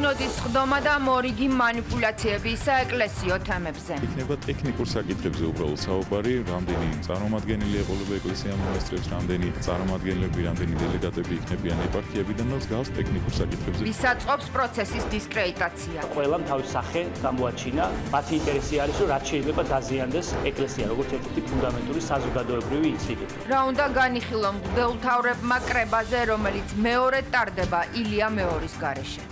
სინოდის ხდომა და მორიგი манипуляციები საეკლესიო თემებზე. იქნება ტექნიკურ საკითხებზე უბრალოდ საუბარი, რამდენი წარმომადგენელი ეყოლება ეკლესია მონასტრებს, რამდენი წარმომადგენლები, რამდენი დელეგატები იქნებიან ეპარქიებიდან და მსგავს ტექნიკურ საკითხებზე. ვისაწყობს პროცესის დისკრედიტაცია. ყველამ თავის სახე გამოაჩინა. მათი ინტერესი არის, რომ რაც შეიძლება დაზიანდეს ეკლესია, როგორც ერთ-ერთი ფუნდამენტური საზოგადოებრივი ინსტიტუტი. რა უნდა განიხილონ მღვდელმთავრებმა კრებაზე, რომელიც მეორედ ტარდება ილია მეორის გარეშე.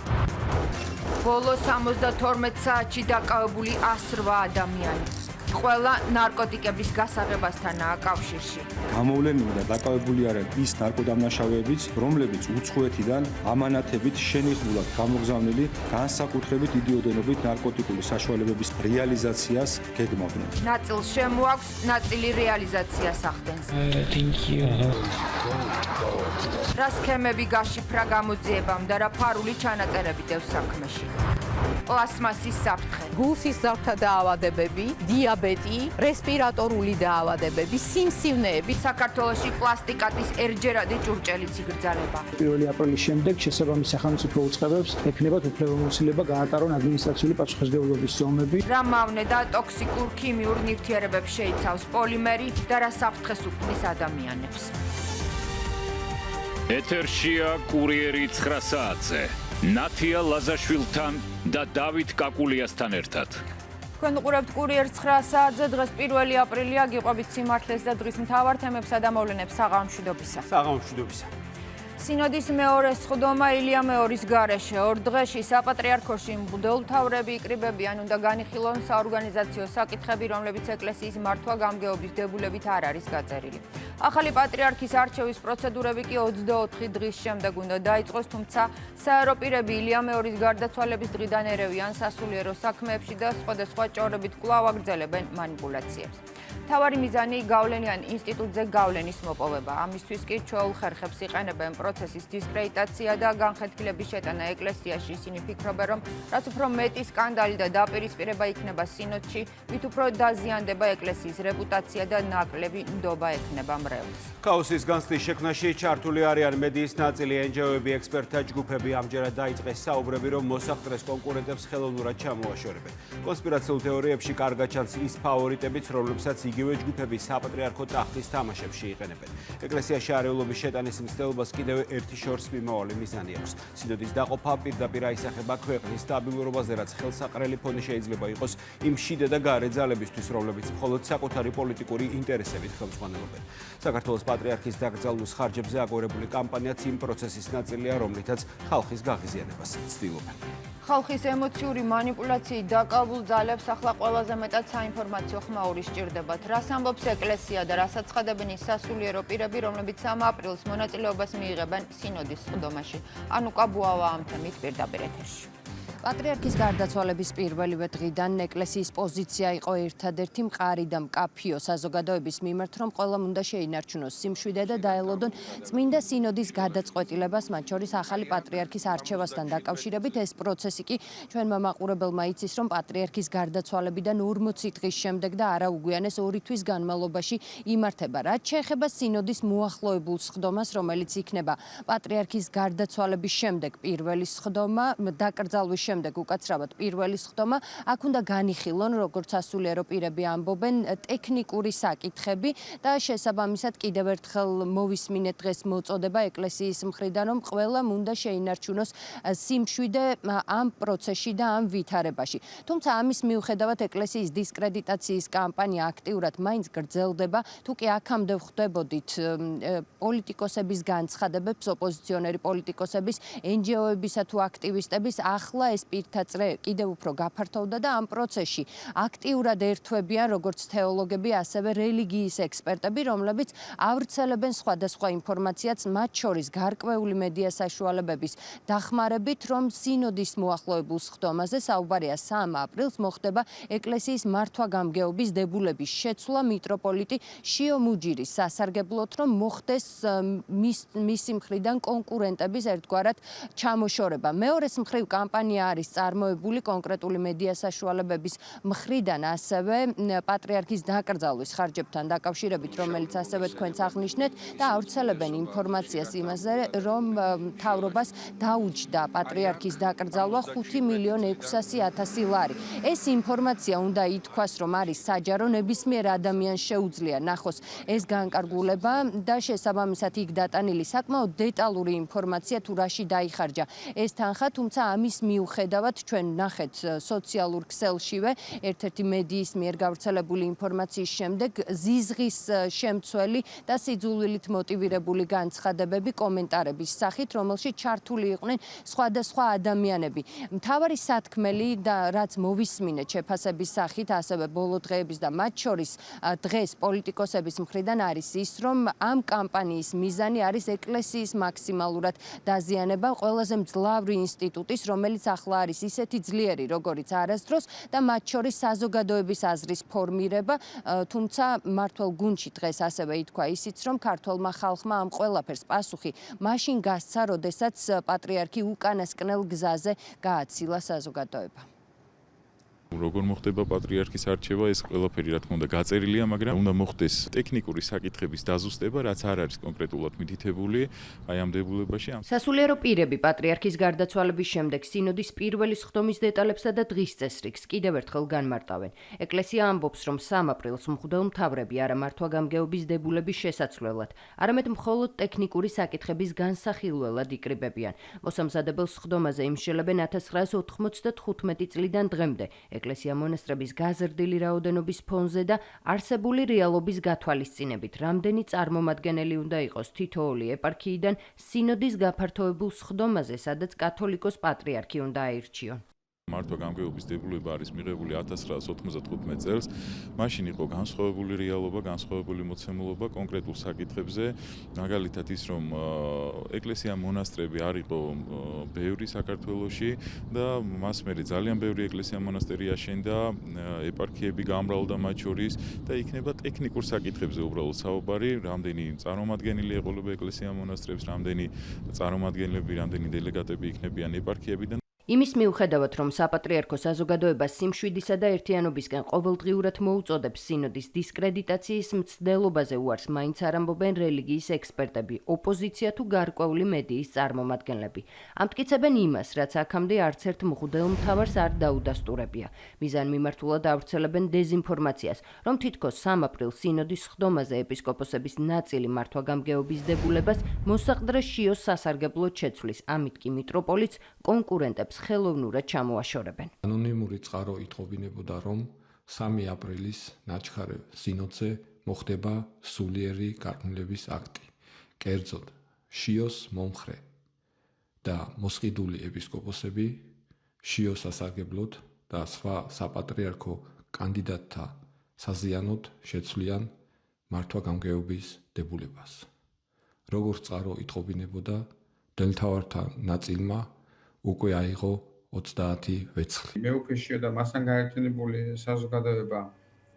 ბოლო 72 საათში დაკავებული 108 ადამიანი. ყველა ნარკოტიკების გასაღებასთანაა კავშირში. გამოვლენილი და დაკავებული არიან ის ნარკოდამნაშავეებიც, რომლებიც უცხოეთიდან ამანათებით შენიღბულად გამოგზავნილი განსაკუთრებით იდიოდენობით ნარკოტიკული საშუალებების რეალიზაციას გეგმავდნენ. ნაწილს შემოაქვს, ნაწილი რეალიზაციას ახდენს. რა სქემები გაშიფრა გამოძიებამ და რა ფარული ჩანაწერები დევს საქმეში. პლასმასის საფრთხე. გულსის ძარღვთა დაავადებები, დიაბეტი, რესპირატორული დაავადებები, სიმსივნეები. საქართველოში პლასტიკატის ერჯერადი ჭურჭელიც იგრძალება. 1 აპრილის შემდეგ შესაბამის სახელმწიფო უწყებებს ექნებათ უფლებამოსილება გაატარონ ადმინისტრაციული პასუხისმგებლობის ზომები. რა მავნე და ტოქსიკურ ქიმიურ ნივთიერებებს შეიცავს პოლიმერი და რა საფრთხეს უქმნის ადამიანებს. ეთერშია კურიერი 9 საათზე. ნათია ლაზაშვილთან და დავით კაკულიასთან ერთად. თქვენ უყურებთ კურიერ 9 საათზე, დღეს 1 აპრილია, გიყვებით სიმართლეს და დღის მთავარ თემებსა და მოვლენებს საღამოშვიდობისა. სინოდის მეორე სხდომა ილია მეორის გარეშე. ორ დღეში საპატრიარქოში მღვდელმთავრები იკრიბებიან, უნდა განიხილონ საორგანიზაციო საკითხები, რომლებიც ეკლესიის მართვა-გამგეობის დებულებით არ არის გაწერილი. ახალი პატრიარქის არჩევის პროცედურები კი 24 დღის შემდეგ უნდა დაიწყოს, თუმცა საერო პირები ილია მეორის გარდაცვალების დღიდან ერევიან სასულიერო საქმეებში და სხვადასხვა ჭორებით კვლავ აგრძელებენ манипуляციებს. მთავარი მიზანი გავლენიან ინსტიტუტზე გავლენის მოპოვება. ამისთვის კი ჩვეულ ხერხებს იყენებენ პროცესის დისკრედიტაცია და განხეთქილების შეტანა ეკლესიაში. ისინი ფიქრობენ, რომ რაც უფრო მეტი სკანდალი და დაპირისპირება იქნება სინოდში, მით უფრო დაზიანდება ეკლესიის რეპუტაცია და ნაკლები ნდობა ექნება მრევლს. ქაოსის განცდის შექმნაში ჩართული არიან მედიის ნაწილი, NGO-ები, ექსპერტთა ჯგუფები. ამჯერად დაიწყეს საუბრები, რომ მოსახდრეს კონკურენტებს ხელოვნურად ჩამოაშორებენ. კონსპირაციულ თეორიებში კარგად ჩანს ის ფავორიტებიც, რომლებსაც იგივე ჯგუფები საპატრიარქო ტახტის თამაშებში იყენებენ. ეკლესიაში არეულობის შეტანის მცდელობას კიდევ ერთი შორს მიმავალი მიზანი აქვს. სინოდის დაყოფა პირდაპირ აისახება ქვეყნის სტაბილურობაზე, რაც ხელსაყრელი ფონი შეიძლება იყოს იმ შიდა და გარე ძალებისთვის, რომლებიც მხოლოდ საკუთარი პოლიტიკური ინტერესებით ხელმძღვანელობენ. საქართველოს პატრიარქის დაკრძალვის ხარჯებზე აგორებული კამპანიაც იმ პროცესის ნაწილია, რომლითაც ხალხის გაღიზიანებას ცდილობენ. ხალხის ემოციური манипуляციით დაკავებულ ძალებს ახლა ყველაზე მეტად საინფორმაციო ხმაური სჭირდებათ. რას ამბობს ეკლესია და რასაც ცხადებენ ის სასულიერო პირები, რომლებიც 3 აპრილს მონაწილეობას მიიღებენ სინოდის სხდომაში. ანუკა ბუავა ამ თემით პირდაპირ ეთერში. პატრიარქის გარდაცვალების პირველივე დღიდან ეკლესიის პოზიცია იყო ერთადერთი მყარი და მკაფიო საზოგადოების მიმართ, რომ ყველამ უნდა შეინარჩუნოს სიმშვიდე და დაელოდონ წმინდა სინოდის გადაწყვეტილებას, მათ შორის ახალი პატრიარქის არჩევასთან დაკავშირებით. ეს პროცესი კი ჩვენმა მაყურებელმა იცის, რომ პატრიარქის გარდაცვალებიდან 40 დღის შემდეგ და არა უგვიანეს 2 თვის განმავლობაში იმართება. რაც შეეხება სინოდის მოახლოებულ სხდომას, რომელიც იქნება პატრიარქის გარდაცვალების შემდეგ პირველი სხდომა, დაკრძალვის შემდეგ უკაცრავად პირველი სხდომა, აქ უნდა განიხილონ, როგორც სასულიერო პირები ამბობენ, ტექნიკური საკითხები და შესაბამისად კიდევ ერთხელ მოვისმინეთ დღეს მოწოდება ეკლესიის მხრიდან, რომ ყველამ უნდა შეინარჩუნოს სიმშვიდე ამ პროცესში და ამ ვითარებაში. თუმცა ამის მიუხედავად ეკლესიის დისკრედიტაციის კამპანია აქტიურად მაინც გრძელდება. თუ კი აქამდე ვხვდებოდით პოლიტიკოსების განცხადებებს, ოპოზიციონერი პოლიტიკოსების, NGO-ებისა თუ აქტივისტების, ახლა ეს პირთაწრე კიდევ უფრო გაფართოვდა და ამ პროცესში აქტიურად ერთვებიან როგორც თეოლოგები, ასევე რელიგიის ექსპერტები, რომლებიც ავრცელებენ სხვადასხვა ინფორმაციას, მათ შორის გარკვეული მედია საშუალებების დახმარებით, რომ სინოდის მოახლოებულ სხდომაზე საუბარია 3 აპრილს მოხდება ეკლესიის მართვა-გამგეობის დებულების შეცვლა მიტროპოლიტი შიო მუჯირის სასარგებლოდ, რომ მოხდეს მისი მხრიდან კონკურენტების ერთგვარად ჩამოშორება. მეორეს მხრივ კამპანია არის წარმოებული კონკრეტული მედია საშუალებების მხრიდან, ასევე პატრიარქის დაკრძალვის ხარჯებთან დაკავშირებით, რომელიც ასევე თქვენც აღნიშნეთ და ავრცელებენ ინფორმაციას იმაზე, რომ მთავრობას დაუჯდა პატრიარქის დაკრძალვა 5.600.000 ლარი. ეს ინფორმაცია უნდა ითქვას, რომ არის საჯარო, ნებისმიერ ადამიანს შეუძლია ნახოს ეს განკარგულება და შესაბამისად იქ დატანილი საკმაოდ დეტალური ინფორმაცია თუ რაში დაიხარჯა ეს თანხა, თუმცა ამის მიუხედავად ჩვენ ნახეთ სოციალურ ქსელშივე ერთ-ერთი მედიის მიერ გავრცელებული ინფორმაციის შემდეგ ზიზღის შემცველი და სიძულვილით მოტივირებული განცხადებები კომენტარების სახით, რომელშიც ჩართული იყვნენ სხვადასხვა ადამიანები. მთავარი სათქმელი და რაც მოვისმინეთ შეფასების სახით, ასევე ბოლო დღეების და მათ შორის დღეს პოლიტიკოსების მხრიდან არის ის, რომ ამ კამპანიის მიზანი არის ეკლესიის მაქსიმალურად დაზიანება ყველაზე მძლავრი ინსტიტუტის, რომელიც ახლა არის ისეთი ძლიერი, როგორიც არასდროს და მათ შორის საზოგადოების აზრის ფორმირება, თუმცა მართლ გუნდში დღეს ასევე ითქვა ისიც, რომ ქართველმა ხალხმა ამ ყველაფერს პასუხი მაშინ გასცა, როდესაც პატრიარქი უკანასკნელ გზაზე გააცილა საზოგადოება. როგორ მოხდება პატრიარქის არჩევა, ეს ყველაფერი რა თქმა უნდა გაწერილია, მაგრამ უნდა მოხდეს ტექნიკური საკითხების დაზუსტება, რაც არ არის კონკრეტულად მითითებული აი ამ დებულებაში. სასულიერო პირები პატრიარქის გარდაცვალების შემდეგ სინოდის პირველი სხდომის დეტალებსა და დღის წესრიგს კიდევ ერთხელ განმარტავენ. ეკლესია ამბობს, რომ 3 აპრილს მღვდელმთავრები არა მართვა-გამგეობის დებულების შესაცვლელად, არამედ მხოლოდ ტექნიკური საკითხების განსახილველად იკრიბებიან. მოსამზადებელ სხდომაზე იმშელებენ 1995 წლიდან დღემდე. ეკლესია-მონასტრების გაზრდილი რაოდენობის ფონზე და არსებული რეალობის გათვალისწინებით, რამდენი წარმომადგენელი უნდა იყოს თითოეული ეპარქიიდან სინოდის გაფართოებულ სხდომაზე, სადაც კათოლიკოს პატრიარქი უნდა აირჩიონ. მართვა-გამგეობის დებულება არის მიღებული 1995 წელს. მაშინ იყო განსხვავებული რეალობა, განსხვავებული მოცემულობა კონკრეტულ საკითხებზე, მაგალითად ის, რომ ეკლესია-მონასტრები არ იყო ბევრი საქართველოში და მას მერე ძალიან ბევრი ეკლესია-მონასტერი აშენდა, ეპარქიები გამრავლდა მათ შორის და იქნება ტექნიკურ საკითხებზე უბრალოდ საუბარი, რამდენი წარმომადგენელი ეყოლება ეკლესია-მონასტრებს, რამდენი წარმომადგენლები, რამდენი დელეგატები იქნებიან ეპარქიებიდან. იმის მიუხედავად, რომ საპატრიარქო საზოგადოება სიმშვიდისა და ერთიანობისკენ ყოველდღიურად მოუწოდებს სინოდის დისკრედიტაციის მცდელობაზე უარს მაინც არ ამბობენ რელიგიის ექსპერტები, ოპოზიცია თუ გარკვეული მედიის წარმომადგენლები. ამტკიცებენ იმას, რაც აქამდე არც ერთ მღვდელმთავარს არ დაუდასტურებია. მიზანმიმართულად ავრცელებენ დეზინფორმაციას, რომ თითქოს 3 აპრილს სინოდის სხდომაზე ეპისკოპოსების ნაწილი მართვა-გამგეობის დებულებას მოსაყდრე შიოს სასარგებლოდ შეცვლის, ამით კი მიტროპოლიტს კონკურენტებს ხელოვნურად ჩამოაშორებენ. ანონიმური წყარო ითხოვინებოდა, რომ 3 აპრილის ნაჩხარ სინოდზე მოხდება სულიერი გარყვნილების აქტი. კერძოდ, შიოს მომხრე და მოსყიდული ეპისკოპოსები შიოს სასარგებლოდ და სხვა საპატრიარქო კანდიდატთა საზიანოდ შეცვლიან მართვა-გამგეობის დებულებას. როგორც წყარო ითხოვინებოდა, მღვდელმთავართა ნაწილმა უკვე აიღო 30 ვეცხლი. მეუფეშიო და მასთან გაერთიანებული საზოგადოება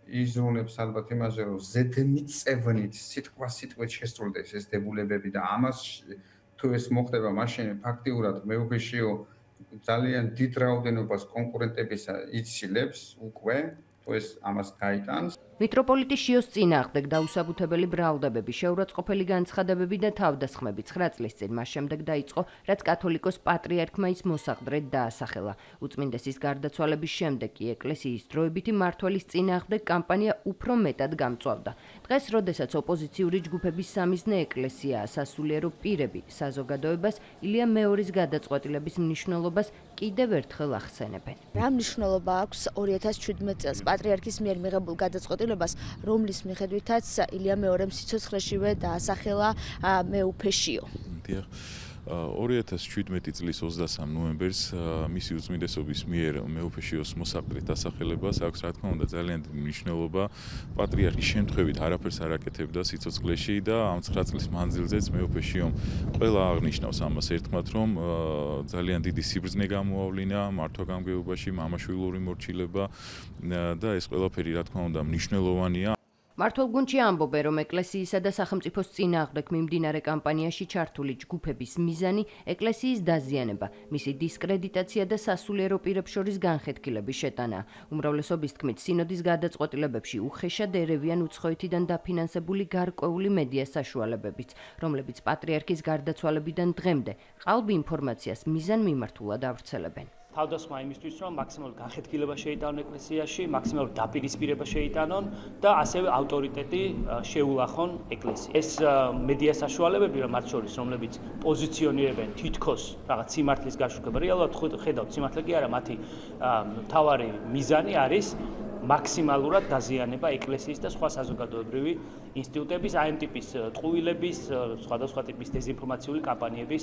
იზრუნებს ალბათ იმაზე, რომ ზედმიწევნით სიტყვასიტყვით შესრულდეს ეს დებულებები და ამას თუ ეს მოხდება, მაშინ ფაქტიურად მეუფეშიო ძალიან დიდ რაოდენობას კონკურენტებისა იცილებს უკვე, თუ ეს ამას გაიტანს. მიტროპოლიტი შიოს წინააღმდეგ დაუსაბუთებელი ბრალდებები, შეურაცხყოფელი განცხადებები და თავდასხმები 9 წლის წინ მას შემდეგ დაიწყო, რაც კათოლიკოს პატრიარქმა ის მოსაყდრედ დაასახელა. უწმინდესის გარდაცვალების შემდეგ კი ეკლესიის დროებითი მმართველის წინააღმდეგ კამპანია უფრო მეტად გამწვავდა. დღეს, როდესაც ოპოზიციური ჯგუფების სამიზნე ეკლესიაა, სასულიერო პირები საზოგადოებას ილია მეორის გადაწყვეტილების მნიშვნელობას კიდევ ერთხელ ახსენებენ. რა მნიშვნელობა აქვს 2017 წელს პატრიარქის მიერ მიღებულ გადაწყვეტილებას, რომლის მიხედვითაც ილია მეორემ სიცოცხლეშივე დაასახელა მეუფეშიო. 2017 წლის 23 ნოემბერს მისი უწმინდესობის მიერ მეუფეშიოს მოსაყდრით დასახელებას აქვს რა თქმა უნდა ძალიან დიდი მნიშვნელობა. პატრიარქი შემთხვევით არაფერს არ აკეთებდა სიცოცხლეში და ამ 9 წლის მანძილზეც მეუფეშიომ ყველა აღნიშნავს ამას ერთხმად, რომ ძალიან დიდი სიბრძნე გამოავლინა მართვა-გამგეობაში, მამაშვილური მორჩილება და ეს ყველაფერი რა თქმა უნდა მნიშვნელოვანია. მმართველგუნდში ამბობენ, რომ ეკლესიისა და სახელმწიფოს წინააღმდეგ მიმდინარე კამპანიაში ჩართული ჯგუფების მიზანი ეკლესიის დაზიანება, მისი დისკრედიტაცია და სასულიერო პირებს შორის განხეთქილების შეტანა. უმრავლესობის თქმით, სინოდის გადაწყვეტილებებში უხეშად ერევიან უცხოეთიდან დაფინანსებული გარკვეული მედია საშუალებებიც, რომლებიც პატრიარქის გარდაცვალებიდან დღემდე ყალბ ინფორმაციას მიზანმიმართულად ავრცელებენ. თავდასხმა იმისთვის, რომ მაქსიმალურ განხეთქილება შეიტანონ ეკლესიაში, მაქსიმალურ დაპირისპირება შეიტანონ და ასევე ავტორიტეტი შეულახონ ეკლესიას. ეს მედია საშუალებები, მათ შორის, რომლებიც პოზიციონირებენ თითქოს რაღაც სიმართლის გაშუქება, რეალურად ხედავთ, სიმართლე კი არა, მათი მთავარი მიზანი არის მაქსიმალურად დაზიანება ეკლესიის და სხვა საზოგადოებრივი ინსტიტუტების, აი ამ ტიპის ტყუილების, სხვადასხვა ტიპის დეზინფორმაციული კამპანიების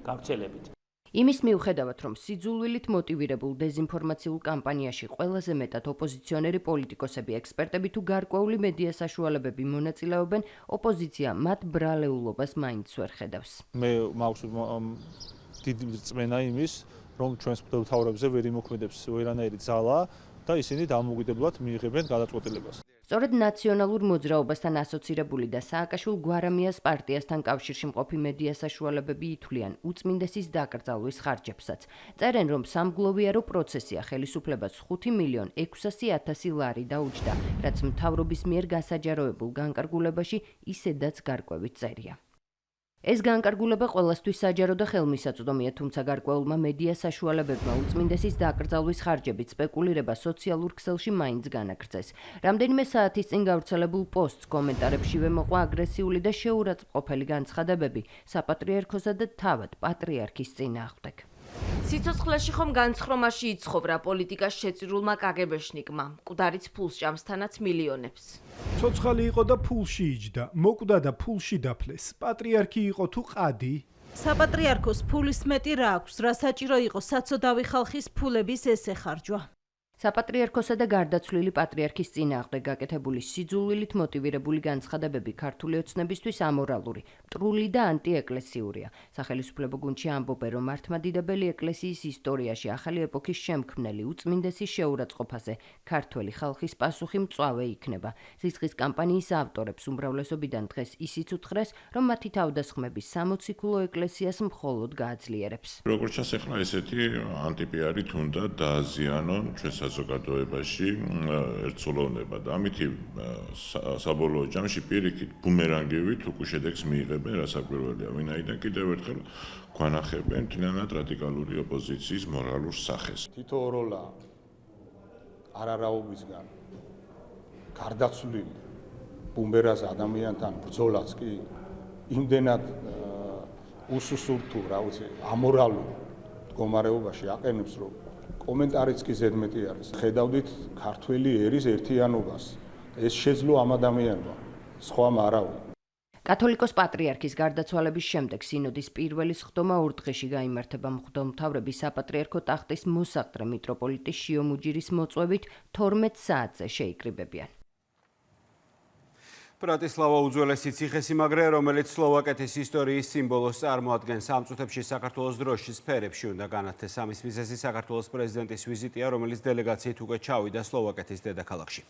გავრცელებით. იმის მიუხედავად, რომ სიძულვილით მოტივირებულ დეზინფორმაციულ კამპანიაში ყველაზე მეტად ოპოზიციონერი პოლიტიკოსები, ექსპერტები თუ გარკვეული მედია საშუალებები მონაწილეობენ, ოპოზიცია მათ ბრალეულობას მაინც ვერ ხედავს. მე მაქვს დიდი რწმენა იმის, რომ ჩვენს მთავრებზე ვერ იმოქმედებს ვერანაირი ძალა და ისინი დამოუკიდებლად მიიღებენ გადაწყვეტილებას. სწორედ ნაციონალურ მოძრაობასთან ასოცირებული და სააკაშვილ გვარამიას პარტიასთან კავშირში მყოფი მედია საშუალებები ითვლიან უწმინდესის დაკრძალვის ხარჯებსაც. წერენ, რომ სამგლოვიარო პროცესია ხელისუფლებას 5.600.000 ლარი დაუჯდა, რაც მთავრობის მიერ გასაჯაროებულ განკარგულებაში ისედაც გარკვევით წერია. ეს განკარგულება ყველასთვის საჯარო და ხელმისაწვდომია, თუმცა გარკვეულმა მედია საშუალებებმა უწმინდესის დაკრძალვის ხარჯებით სპეკულირება სოციალურ ქსელში მაინც განაგრძეს. რამდენიმე საათის წინ გავრცელებულ პოსტს კომენტარებშივე მოყვა აგრესიული და შეურაცხმყოფელი განცხადებები საპატრიარქოსა და თავად პატრიარქის წინააღმდეგ. სიცოცხლეში ხომ განცხრომაში იცხოვრა პოლიტიკას შეწირულმა კაგებეშნიკმა, მკვდარიც ფულს ჭამს თანაც მილიონებს. ცოცხალი იყო და ფულში იჯდა, მოკვდა და ფულში დაფლეს. პატრიარქი იყო თუ ყადი? საპატრიარქოს ფულის მეტი რა აქვს, რა საჭირო იყო საცოდავი ხალხის ფულების ეს ეხარჯვა. საპატრიარქოსა და გარდაცვლილი პატრიარქის წინააღმდეგ გაკეთებული სიძულვილით მოტივირებული განცხადებები ქართული ოცნებისთვის ამორალური, მტრული და ანტიეკლესიურია. სახელისუფლებო გუნდში ამბობენ, რომ მართლმადიდებელი ეკლესიის ისტორიაში ახალი ეპოქის შემქმნელი უწმინდესის შეურაცხყოფაზე ქართველი ხალხის პასუხი მწვავე იქნება. სისხლის კამპანიის ავტორებს უმრავლესობიდან დღეს ისიც უთხრეს, რომ მათი თავდასხმები სამოციქულო ეკლესიას მხოლოდ გააძლიერებს. როგორც ჩასახლა ესეთი ანტიპიარით უნდა დააზიანონ ჩვენ საზოგადოებაში ერთსულოვნება და ამითი საბოლოო ჯამში პირიქით ბუმერანგივით უკვე შედეგს მიიღებენ, რასაკვირველია, ვინაიდან კიდევ ერთხელ გვანახებენ თლიანად რადიკალური ოპოზიციის მორალურ სახეს. თითო როლა არარაობისგან გარდაცვლილი ბუმერას ადამიანთან ბრძოლაც კი იმდენად უსუსურთო, რა ვიცი, ამორალურ მდგომარეობაში აყენებს, რომ კომენტარიც კი ზედმეტი არის. ხედავდით ქართველი ერის ერთიანობას. ეს შეძლო ამ ადამიანმა, სხვამ არავინ. კათოლიკოს პატრიარქის გარდაცვალების შემდეგ სინოდის პირველი სხდომა ორ დღეში გაიმართება. მღვდელმთავრები საპატრიარქო ტახტის მოსაყდრე მიტროპოლიტის შიო მუჯირის მოწვევით 12 საათზე შეიკრიბებიან. ბრატისლავა უძველესი ციხესიმაგრე, რომელიც სლოვაკეთის ისტორიის სიმბოლოს წარმოადგენს. ამ წუთებში საქართველოს დროშის სფერებში უნდა განათდეს. ამის მიზეზი საქართველოს პრეზიდენტის ვიზიტია, რომელიც დელეგაციით უკვე ჩავიდა სლოვაკეთის დედაქალაქში.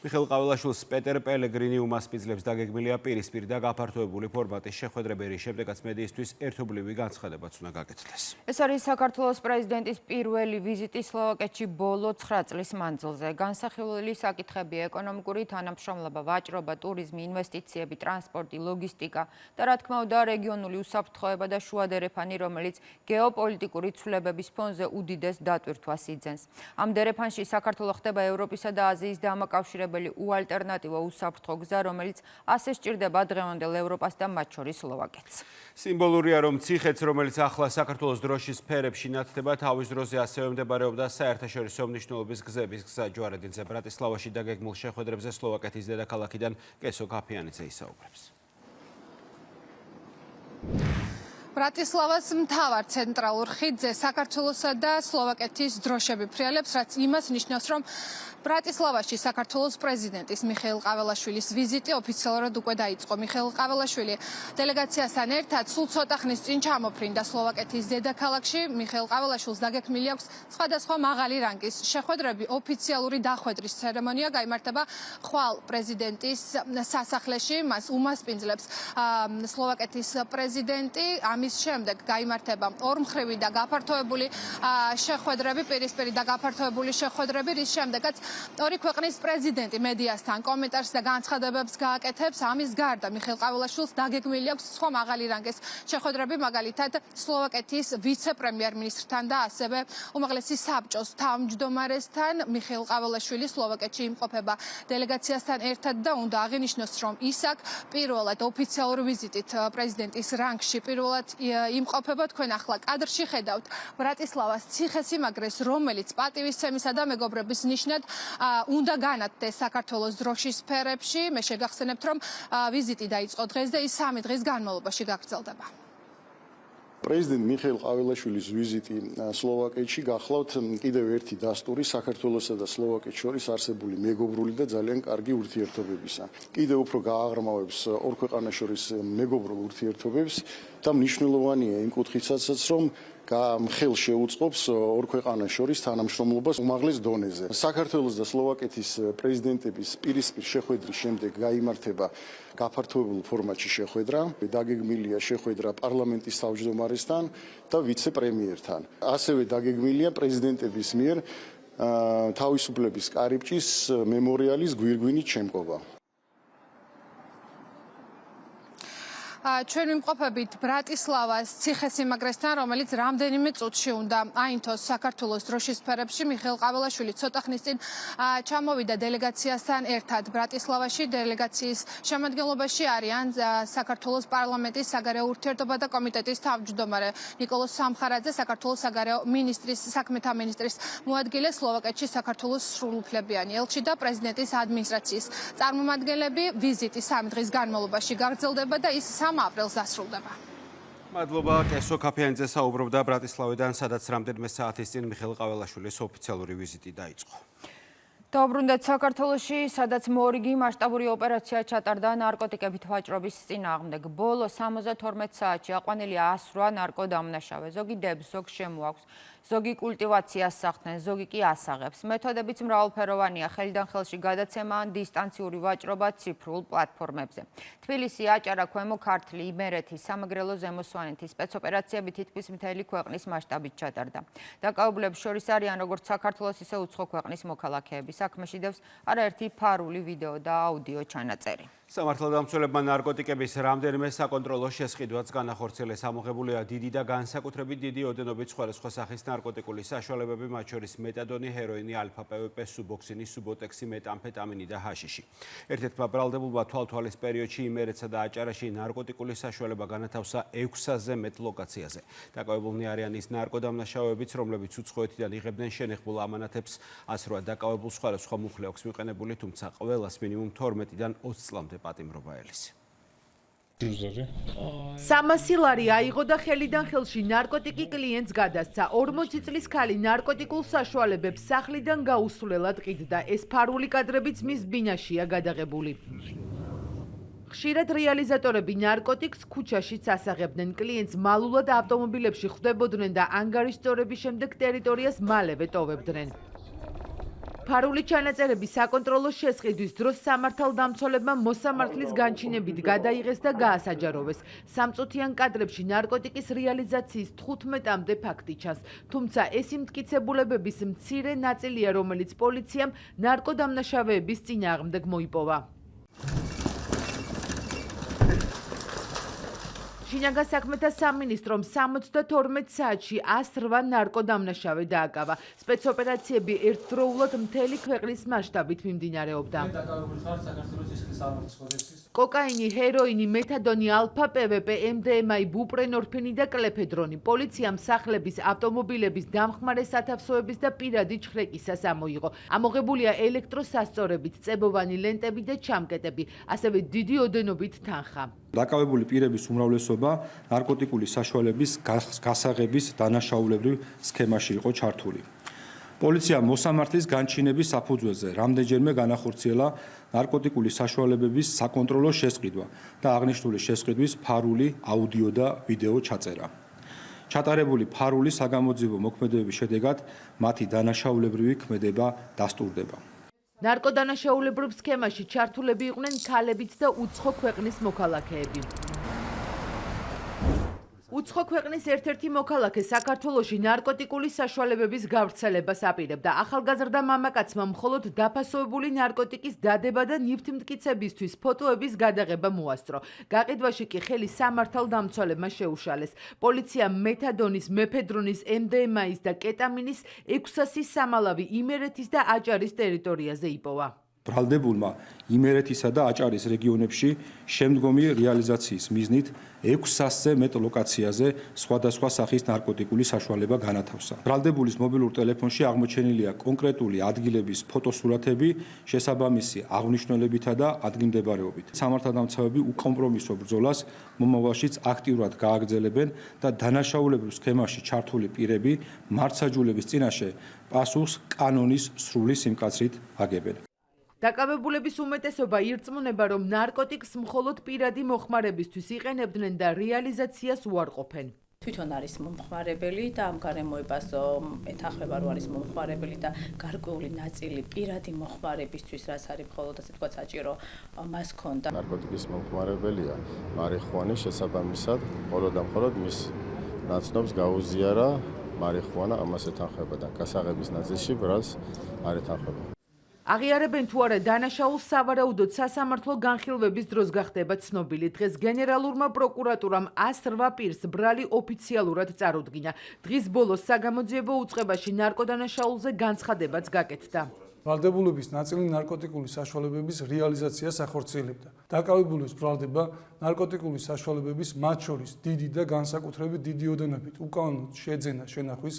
მიხეილ ყაველაშვილს პეტერ პელეგრინი უმასპინძლებს დაგეგმილია პირისპირ და გაფართოებული ფორმატის შეხვედრები, შემდეგაც მედიისთვის ერთობლივი განცხადებაც უნდა გაკეთდეს. ეს არის საქართველოს პრეზიდენტის პირველი ვიზიტი სლოვაკეთში ბოლო 9 წლის მანძილზე. განსახილველი საკითხები ეკონომიკური თანამშრომლობა, ვაჭრობა, ტურიზმი, ინვესტიციები, ტრანსპორტი, ლოგისტიკა და რა თქმა უნდა რეგიონული უსაფრთხოება და შუადერეფანი, რომელიც გეოპოლიტიკური ცვლილებების ფონზე უდიდეს დატვირთვას იძენს. ამ დერეფანში საქართველოს ხდება ევროპისა და აზიის დამაკავშირებელი უალტერნატივო უსაფრთხო გზა, რომელიც ასე სჭირდება დღევანდელ ევროპას და მათ შორის სლოვაკეთს. სიმბოლურია, რომ ციხეც, რომელიც ახლა საქართველოს დროშის სფერებში ნათდება, თავის დროზე ასევე მდებარეობდა საერთაშორისო მნიშვნელობის გზების გზა. ჯვარედინზე ბრატისლავაში დაგეგმულ შეხვედრებზე სლოვაკეთის დედაქალაქიდან კესო გაფიანიძე ისაუბრებს. ბრატისლავას მთავარ ცენტრალურ ხიდზე საქართველოსა და სლოვაკეთის დროშები ფრიალებს, რაც იმას ნიშნავს, რომ ბრატისლავაში საქართველოს პრეზიდენტის მიხეილ ყაველაშვილის ვიზიტი ოფიციალურად უკვე დაიწყო. მიხეილ ყაველაშვილი დელეგაციასთან ერთად სულ ცოტა ხნის წინ ჩამოფრინდა სლოვაკეთის დედაქალაქში. მიხეილ ყაველაშვილს დაგეგმილი აქვს სხვადასხვა მაღალი რანგის შეხვედრები. ოფიციალური დახვედრის ცერემონია გაიმართება ხვალ პრეზიდენტის სასახლეში. მას უმასპინძლებს სლოვაკეთის პრეზიდენტი. ამის შემდეგ გაიმართება ორმხრივი და გაფართოებული შეხვედრები, პირისპირი და გაფართოებული შეხვედრები, რის შემდეგაც ორი ქვეყნის პრეზიდენტი მედიასთან კომენტარს და განცხადებებს გააკეთებს. ამის გარდა მიხეილ ყაველაშვილს დაგეგმილი აქვს სხვა მაღალი რანგის შეხვედრები, მაგალითად სლოვაკეთის ვიცე-პრემიერ-მინისტრთან და ასევე უმაღლესი საბჭოს თავმჯდომარესთან. მიხეილ ყაველაშვილი სლოვაკეთში იმყოფება დელეგაციასთან ერთად და უნდა აღინიშნოს, რომ ის აქ პირველად ოფიციალური ვიზიტით პრეზიდენტის რანგში პირველად იმყოფება. თქვენ ახლა კადრში ხედავთ ბრატისლავას ციხესიმაგრეს, რომელიც პატივისცემისა და მეგობრობის ნიშნად უნდა განათდეს საქართველოს დროშის სფერებში. მე შეგახსენებთ, რომ ვიზიტი დაიწყო დღეს და ის 3 დღის განმავლობაში გაგრძელდება. პრეზიდენტ მიხეილ ყაველაშვილის ვიზიტი სლოვაკეთში გახლავთ კიდევ ერთი დასტური საქართველოსა და სლოვაკეთს შორის არსებული მეგობრული და ძალიან კარგი ურთიერთობებისა. კიდევ უფრო გააღრმავებს ორ ქვეყანას შორის მეგობრულ ურთიერთობებს და მნიშვნელოვანია იმ კუთხითაც, რომ მხელ შეუწყობს ორ ქვეყანას შორის თანამშრომლობას უმაღლეს დონეზე. საქართველოს და სლოვაკეთის პრეზიდენტების პირისპირ შეხვედრის შემდეგ გაიმართება გაფართოებულ ფორმატში შეხვედრა. დაგეგმილია შეხვედრა პარლამენტის თავმჯდომარესთან და ვიცე-პრემიერთან. ასევე დაგეგმილია პრეზიდენტების მიერ თავისუფლების კარიბჭის მემორიალის გვირგვინით შემკობა. ჩვენ ვიმყოფებით ბრატისლავას ციხესიმაგრესთან, რომელიც რამდენიმე წუთში უნდა აინთოს საქართველოს დროშის სფერებში. მიხეილ ყაველაშვილი ცოტა ხნის წინ ჩამოვიდა დელეგაციასთან ერთად ბრატისლავაში. დელეგაციის შემადგენლობაში არიან საქართველოს პარლამენტის საგარეო ურთიერთობათა კომიტეტის თავმჯდომარე ნიკოლოზ სამხარაძე, საქართველოს საგარეო საქმეთა მინისტრის მოადგილე, სლოვაკეთში საქართველოს სრულუფლებიანი ელჩი და პრეზიდენტის ადმინისტრაციის წარმომადგენლები. ვიზიტი 3 დღის განმავლობაში გაგრძელდება და ის 3 აპრილს დასრულდება. მადლობა. კესო კაფეანძე საუბრობდა ბრატისლავიდან, სადაც რამდენიმე საათის წინ მიხეილ ყაველაშვილის ოფიციალური ვიზიტი დაიწყო. დაუბრუნდეთ საქართველოში, სადაც მორიგი მასშტაბური ოპერაცია ჩატარდა ნარკოტიკებით ვაჭრობის წინააღმდეგ. ბოლო 72 საათში აყვანილი 108 ნარკოდამნაშავე. ზოგი დებს, ზოგს შემოაქვს, ზოგი კულტივაციას სახდენ, ზოგი კი ასაღებს. მეთოდებიც მრავალფეროვანია, ხელიდან ხელში გადაცემა ან დისტანციური ვაჭრობა ციფრულ პლატფორმებზე. თბილისი, აჭარა, ქვემო ქართლი, იმერეთი, სამეგრელო, ზემო სვანეთი სპეცოპერაციები თითქმის მთელი ქვეყნის მასშტაბით ჩატარდა. დაკავებულებს შორის არიან როგორც საქართველოს, ისე უცხო ქვეყნის მოქალაქეები. საქმეში დევს არაერთი ფარული ვიდეო და აუდიო ჩანაწერი. სამართალდამცველებმა ნარკოტიკების რამდენიმე საკონტროლო შესყიდვაც განახორციელეს. ამოღებულია დიდი და განსაკუთრებით დიდი ოდენობით სხვადასხვა სახის ნარკოტიკული საშუალებები, მათ შორის მეტადონი, ჰეროინი, ალფა-პვპ, სუბოქსინი, სუბოტექსი, მეტამფეტამინი და ჰაშიში. ერთ-ერთმა ბრალდებულმა თვალთვალის პერიოდში იმერეთსა და აჭარაში ნარკოტიკული საშუალება განათავსა 600-ზე მეტ ლოკაციაზე. დაკავებულნი არიან ის ნარკოდამნაშავეებიც, რომლებიც უცხოეთიდან იღებდნენ შენეხებულ ამანათებს. 108 დაკავებულ სხვადასხვა მუხლი აქვს მიყენებული, თუმცა ყველას მინიმუმ 12-დან 20 წლამდე პატიმრობა ელისი. 300 ლარი აიღო და ხელიდან ხელში ნარკოტიკი კლიენტს გადასცა. 40 წლის ქალი ნარკოტიკულ საშუალებებს სახლიდან გაუსვლელად ყიდდა. ეს ფარული კადრებიც მის ბინაშია გადაღებული. ხშირად რეალიზატორები ნარკოტიკს ქუჩაშიც ასაღებდნენ. კლიენტს მალულად ავტომობილებში ხვდებოდნენ და ანგარიშწორების შემდეგ ტერიტორიას მალევე ტოვებდნენ. ფარული ჩანაწერები საკონტროლო შესყიდვის დროს სამართალდამცველებმა მოსამართლის განჩინებით გადაიღეს და გაასაჯაროვეს. სამწუთიან კადრებში ნარკოტიკის რეალიზაციის 15-მდე ფაქტი ჩანს. თუმცა ეს იმტკიცებულებების მცირე ნაწილია, რომელიც პოლიციამ ნარკოდამნაშავეების წინააღმდეგ მოიპოვა. შინაგან საქმეთა სამინისტრომ 72 საათში 108 ნარკოდამნაშავე დააკავა. სპეცოპერაციები ერთდროულად მთელი ქვეყნის მასშტაბით მიმდინარეობდა. სისხლის სამართლის კოდექსის კოკაინი, ჰეროინი, მეთადონი, ალფა PVP, MDMA, ბუპრენორფინი და კლეფედრონი. პოლიციამ სახლების, ავტომობილების, დამხმარე სათავსოების და პირადი ჩხრეკისას ამოიღო. ამოღებულია ელექტროსასწორებით, წებოვანი ლენტები და ჩამკეტები, ასევე დიდი ოდენობით თანხა. დაკავებული პირების უმრავლესობა ნარკოტიკული საშუალების გასაღების დანაშაულებრივ სქემაში იყო ჩართული. პოლიციამ მოსამართლის განჩინების საფუძველზე რამდენჯერმე განახორციელა ნარკოტიკული საშუალებების საკონტროლო შესყიდვა და აღნიშნული შესყიდვის ფარული, აუდიო და ვიდეო ჩაწერა. ჩატარებული ფარული საგამოძიებო მოქმედებების შედეგად მათი დანაშაულებრივი ქმედება დასტურდება. ნარკოდანაშაულებრივ სქემაში ჩართულები იყვნენ ქალებიც და უცხო ქვეყნის მოქალაქეები. უცხო ქვეყნის ერთ-ერთი მოქალაქე საქართველოში ნარკოტიკული საშუალებების გავრცელებას აპირებდა. ახალგაზრდა მამაკაცმა მხოლოდ დაფასოებული ნარკოტიკის დადება და ნივთმტკიცებისთვის ფოტოების გადაღება მოასწრო. გაყიდვაში კი ხელი სამართალდამცველებმა შეუშალეს. პოლიციამ მეთადონის, მეფედრონის, MDMA-ის და კეტამინის 600 სამალავი იმერეთის და აჭარის ტერიტორიაზე იპოვა. ბრალდებულმა იმერეთისა და აჭარის რეგიონებში შემდგომი რეალიზაციის მიზნით 600-ზე მეტ ლოკაციაზე სხვადასხვა სახის ნარკოტიკული საშუალება განათავსა. ბრალდებულის მობილურ ტელეფონში აღმოჩენილია კონკრეტული ადგილების ფოტოსურათები, შესაბამისი აღნიშნულებითა და ადგილმდებარეობით. სამართალდამცავები უკომპრომისო ბრძოლას მომავალშიც აქტიურად გააგრძელებენ და დანაშაულებრივ სქემაში ჩართული პირები მართლმსაჯულების წინაშე პასუხს კანონის სრული სიმკაცრით აგებენ. დაკავებულების უმეტესობა ირწმუნება, რომ ნარკოტიკს მხოლოდ პირადი მოხმარებისთვის იყენებდნენ და რეალიზაციას უარყოფენ. თვითონ არის მომხმარებელი და ამ გარემოებას ეთანხმება, რომ არის მომხმარებელი და გარკვეული ნაწილი პირადი მოხმარებისთვის, რაც არის მხოლოდ ასე თქვა საჭირო მას ქონდა. ნარკოტიკის მომხმარებელია მარიხუანა შესაბამისად, მხოლოდ და მხოლოდ მის ნაცნობს გაუზიარა მარიხუანა, ამას ეთანხმება და გასაღების ნაწილში ბრალს არ ეთანხმება. აღიარებენ თუ არა დანაშაულს სავარაუდოდ სასამართლო განხილვების დროს გახდება ცნობილი. დღეს გენერალურმა პროკურატურამ 108 პირს ბრალი ოფიციალურად წარუდგინა. დღის ბოლოს საგამოძიებო უწყებაში ნარკოდანაშაულზე განცხადებაც გაკეთდა. ბრალდებულების ნაწილი ნარკოტიკული საშუალებების რეალიზაციას ახორციელებდა. დაკავებულის ბრალდება ნარკოტიკული საშუალებების მათ შორის დიდი და განსაკუთრებით დიდი ოდენობით უკანონოდ შეძენა შენახვის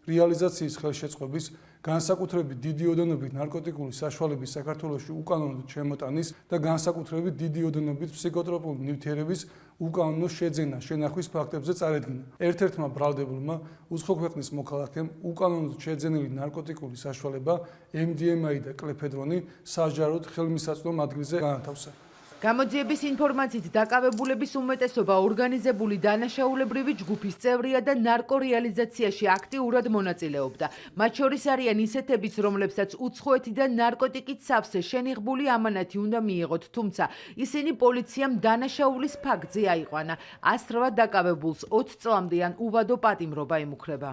რეალიზაციის ხელშეწყობის განსაკუთრებით დიდი ოდენობით ნარკოტიკული საშუალების საქართველოში უკანონოდ შემოტანის და განსაკუთრებით დიდი ოდენობით ფსიქოტროპული ნივთიერების უკანონო შეძენა შენახვის ფაქტებზე წარედგინა. ერთ-ერთმა ბრალდებულმა უცხო ქვეყნის მოქალაქემ უკანონოდ შეძენილი ნარკოტიკული საშუალება MDMA და კლეფედრონი საჯაროდ ხელმისაწვდომ ადგილზე განათავსა. გამოძიების ინფორმაციით დაკავებულების უმეტესობა ორგანიზებული დანაშაულებრივი ჯგუფის წევრია და ნარკორეალიზაციაში აქტიურად მონაწილეობდა. მათ შორის არიან ისეთებიც, რომლებსაც უცხოეთიდან ნარკოტიკით სავსე შენიღბული ამანათი უნდა მიიღოთ, თუმცა ისინი პოლიციამ დანაშაულის ფაქტზე აიყვანა. 108 დაკავებულს 20 წლამდე ან უვადო პატიმრობა ემუქრება.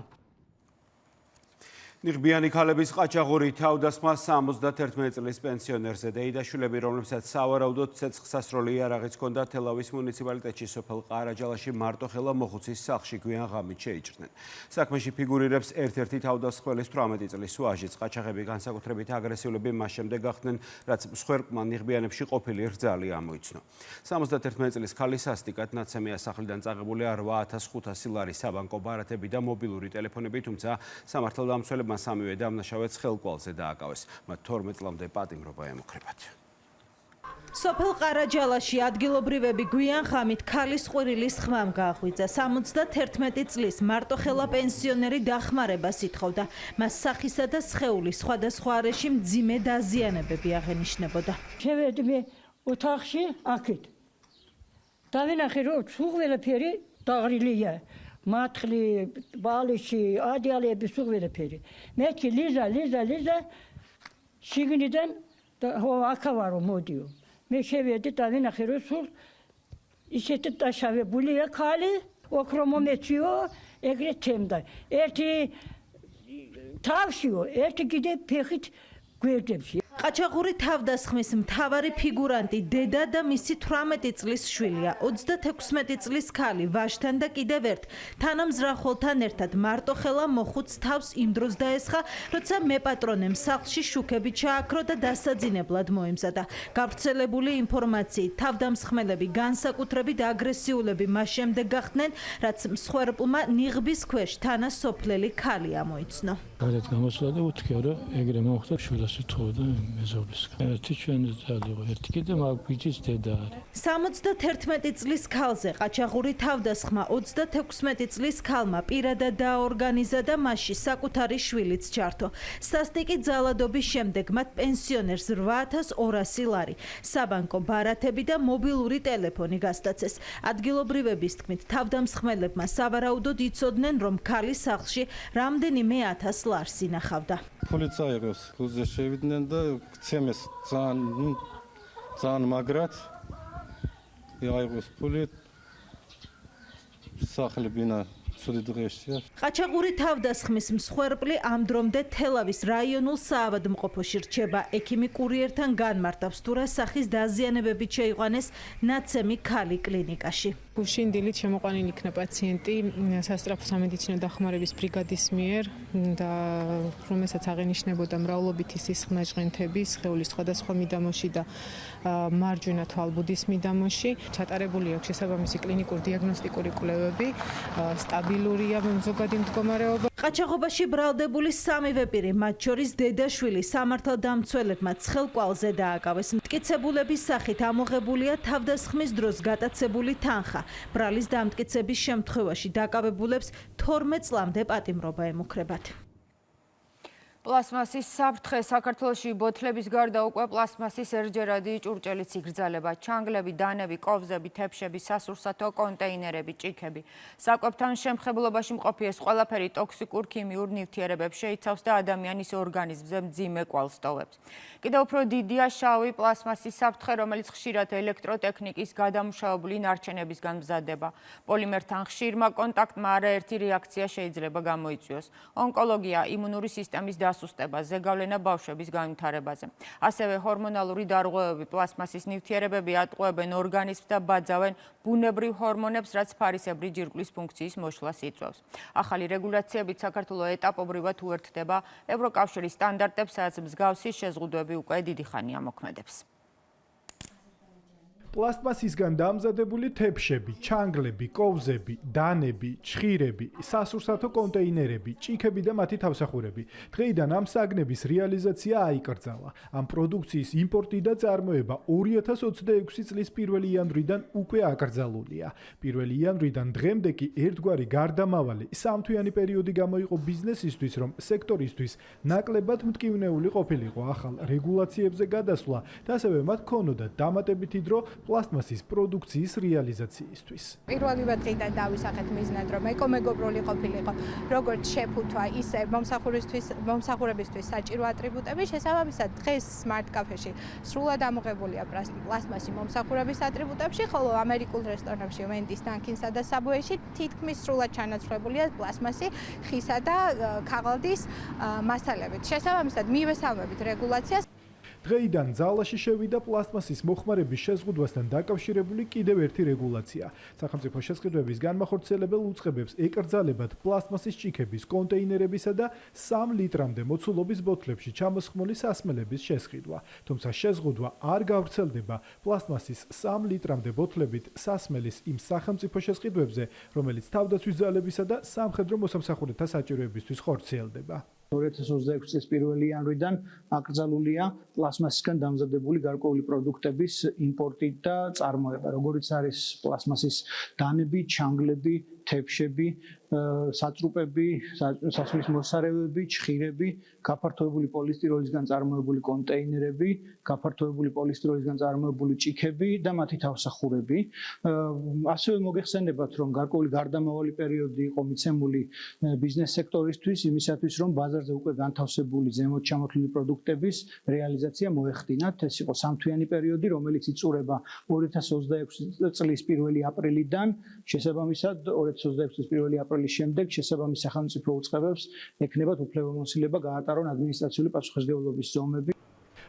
ნიღბიანი ქალების ყაჩაღური თავდასხმა 71 წლის პენსიონერზე დეიდაშვილები, რომლებსაც სავარაუდოდ ცეცხლსასროლი იარაღიც ჰქონდა, თელავის მუნიციპალიტეტში სოფელ ყარაჯალაში მარტოხელა მოხუცის სახლში გვიან ღამით შეიჭრნენ. საქმეში ფიგურირებს ერთ-ერთი თავდასხმელის 18 წლის ვაჟიც. ყაჩაღები განსაკუთრებით აგრესიულები მას შემდეგ გახდნენ, რაც მსხვერპლმა ნიღბიანებში ყოფილი რძალი ამოიცნო. 71 წლის ქალის სასტიკად ნაცემია სახლიდან წაღებული 8500 ლარი საბანკო ბარათები და მობილური ტელეფონები, თუმცა სამართალდამცველებმა სამივე დამნაშავეც ხელკვალზე დააკავეს. მათ 12 წლამდე პატიმრობა ემუქრებათ. სოფელ ყარაჯალაში ადგილობრივები გვიან ხამით ქალის ყვირილის ხმამ გააღვიძა. 71 წლის მარტოხელა პენსიონერი დახმარებას ითხოვდა. მას სახისა და სხეულის სხვადასხვა არეში მძიმე დაზიანებები აღენიშნებოდა. შევედი მე ოთახში აქეთ. დავინახე რომ სულ ყველაფერი დაღრილია. მათლი, ბალიში, ადიალები სულ ყველაფერი. მე კი ლიზა შიგნიდან აქავარო მოდიო. მე შევედი დავინახე რომ სულ ისეთი დაშავებულია ქალი, ოქრო მომეციო, ეგრეთ ჩემდა. ერთი თავშიო, ერთი კიდე ფეხით გვერდებში. ყაჩაღური თავდასხმის მთავარი ფიგურანტი დედა და მისი 18 წლის შვილია. 36 წლის ქალი ვაჟთან და კიდევ ერთ თანამზრახველთან ერთად მარტოხელა მოხუც თავს იმ დროს დაესხა, როცა მეპატრონემ სახლში შუქები ჩააქრო და დასაძინებლად მოემზადა. გავრცელებული ინფორმაციით თავდამსხმელები განსაკუთრებით აგრესიულები მას შემდეგ გახდნენ, რაც მსხვერპლმა ნიღბის ქვეშ თანასოფლელი ქალი ამოიცნო. გარეთ გამოსვლა და უთქია რომ ეგრე მოხდა შვილას უთხოვდა მეზობლისგან. ერთი ჩვენი ძალი იყო, ერთი კიდე მაგ ბიჭის დედა არის. 71 წლის ქალზე ყაჩაღური თავდასხმა 36 წლის ქალმა პირადად დაორგანიზა და მასში საკუთარი შვილიც ჩართო. სასტიკი ძალადობის შემდეგ მათ პენსიონერს 8200 ლარი, საბანკო ბარათები და მობილური ტელეფონი გასტაცეს. ადგილობრივების თქმით, თავდამსხმელებმა სავარაუდოდ იცოდნენ, რომ ქალი სახლში რამდენიმე 1000 ლარს ინახავდა. ფული წაიღეს, ფულზე შევიდნენ და ცემეს ძალიან მაგრად. აიღოს ფული სახლი ბინა ცუდი დღეშია. ყაჩაღური თავდასხმის მსხვერპლი ამ დრომდე თელავის რაიონულ საავადმყოფოში რჩება. ექიმი კურიერთან განმარტავს, თუ რა სახის დაზიანებებით შეიყვანეს ნაცემი ქალი კლინიკაში. გუშინ დილით შემოყვანილი იქნა პაციენტი სასწრაფო სამედიცინო დახმარების ბრიგადის მიერ და რომელსაც აღენიშნებოდა მრავლობითი სისხლმა ჟღენთები, სხეულის სხვადასხვა მიდამოში და მარჯვენა თვალბუდის მიდამოში. ჩატარებული აქვს შესაბამისი კლინიკური დიაგნოსტიკური კვლევები, სტაბილურია ზოგადი მდგომარეობა. ყაჩაღობაში ბრალდებული სამივე პირი, მათ შორის დედაშვილი, სამართალდამცველებმა ცხელკვალზე დააკავეს. მტკიცებულების სახით ამოღებულია თავდასხმის დროს გატაცებული თანხა. ბრალის დამტკიცების შემთხვევაში დაკავებულებს 12 წლამდე პატიმრობა ემუქრებათ. პლასმასის საფრთხე საქართველოში ბოთლების გარდა უკვე პლასმასის ერჯერადი ჭურჭელიც იგრძელება. ჩანგლები, დანები, კოვზები, თეფშები, სასურსათო კონტეინერები, ჭიქები. საკვებთან შემხებლობაში მყოფი ეს ყველაფერი ტოქსიკურ ქიმიურ ნივთიერებებს შეიცავს და ადამიანის ორგანიზმზე მძიმე კვალს ტოვებს. კიდევ უფრო დიდია შავი პლასმასის საფრთხე, რომელიც ხშირად ელექტროტექნიკის გადამუშავებული ნარჩენებისგან მზადდება. პოლიმერთან ხშირმა კონტაქტმა არაერთი რეაქცია შეიძლება გამოიწვიოს. ონკოლოგია, იმუნური სისტემის დასუსტება, ზეგავლენა ბავშვების განვითარებაზე. ასევე ჰორმონალური დარღვევები, პლასმასის ნივთიერებები ატყუებენ ორგანიზმს და ბაძავენ ბუნებრივ ჰორმონებს, რაც ფარისებრი ჯირკვლის ფუნქციის მოშლას იწვევს. ახალი რეგულაციებით საქართველო ეტაპობრივად უერთდება ევროკავშირის სტანდარტებს, სადაც მსგავსი შეზღუდვები უკვე დიდი ხანია მოქმედებს. პლასტმასისგან დამზადებული თეფშები, ჩანგლები, კოვზები, დანები, ჩხირები, სასურსათო კონტეინერები, ჭიქები და მათი თავსახურები. დღეიდან ამ საგნების რეალიზაცია აიკრძალა. ამ პროდუქციის იმპორტი და წარმოება 2026 წლის 1 იანვრიდან უკვე აკრძალულია. 1 იანვრიდან დღემდე კი ერთგვარი გარდამავალი სამთვიანი პერიოდი გამოიყო ბიზნესისთვის, რომ სექტორისთვის ნაკლებად მტკივნეული ყოფილიყო ახალ რეგულაციებზე გადასვლა და ასევე მათ ქონოდა დამატებითი დრო პლასტმასის პროდუქციის რეალიზაციისთვის. პირველივე დღიდან დავისახეთ მიზნად, რომ ეკომეგობრული ყოფილიყო როგორც შეფუთვა, ისე მომსახურებისთვის საჭირო ატრიბუტები. შესაბამისად, დღეს Smart Cafe-ში სრულად ამოღებულია პლასტმასი მომსახურების ატრიბუტებში, ხოლო ამერიკულ რესტორნებში, ვენდის, დანკინსა და საბუეში თითქმის სრულად ჩანაცვლებულია პლასმასი, ხისა და ქაღალდის მასალებით. შესაბამისად, მივესალმებით რეგულაციას. დღეიდან ძალაში შევიდა პლასტმასის მოხმარების შეზღუდვასთან დაკავშირებული კიდევ ერთი რეგულაცია. სახელმწიფო შესყიდვების განმახორციელებელ უწყებებს ეკრძალებათ პლასტმასის ჭიქების, კონტეინერებისა და 3 ლიტრამდე მოცულობის ბოთლებში ჩამოსხმული სასმელების შესყიდვა. თუმცა შეზღუდვა არ გავრცელდება პლასტმასის 3 litrამდე ბოთლებით სასმელის იმ სახელმწიფო შესყიდვებზე, რომელიც თავდაცვის ძალებისა და სამხედრო მოსამსახურეთა საჭიროებისთვის ხორციელდება. 2026 წლის 1 იანვრიდან აკრძალულია პლასმასისგან დამზადებული გარკვეული პროდუქტების იმპორტი და წარმოება, როგორიც არის პლასმასის დანები, ჩანგლები, თეფშები, საწრუპები, სასმლის მოსარევები, ჩხირები, გაფართოებული პოლისტიროლისგან წარმოებული კონტეინერები, გაფართოებული პოლისტიროლისგან წარმოებული ჭიქები და მათი თავსახურები. ასევე მოგეხსენებათ, რომ გარკვეული გარდამავალი პერიოდი იყო მიცემული ბიზნეს სექტორისთვის, იმისათვის, რომ ბაზარზე უკვე განთავსებული ზემოთ ჩამოთვლილი პროდუქტების რეალიზაცია მოეხდინათ. ეს იყო სამთვიანი პერიოდი, რომელიც იწურება 2026 წლის 1 აპრილიდან, შესაბამისად 2026 წლის 1 აპრილის შემდეგ შესაბამის სახელმწიფო უწყებებს ექნებათ უფლებამოსილება გაატარონ ადმინისტრაციული პასუხისმგებლობის ზომები.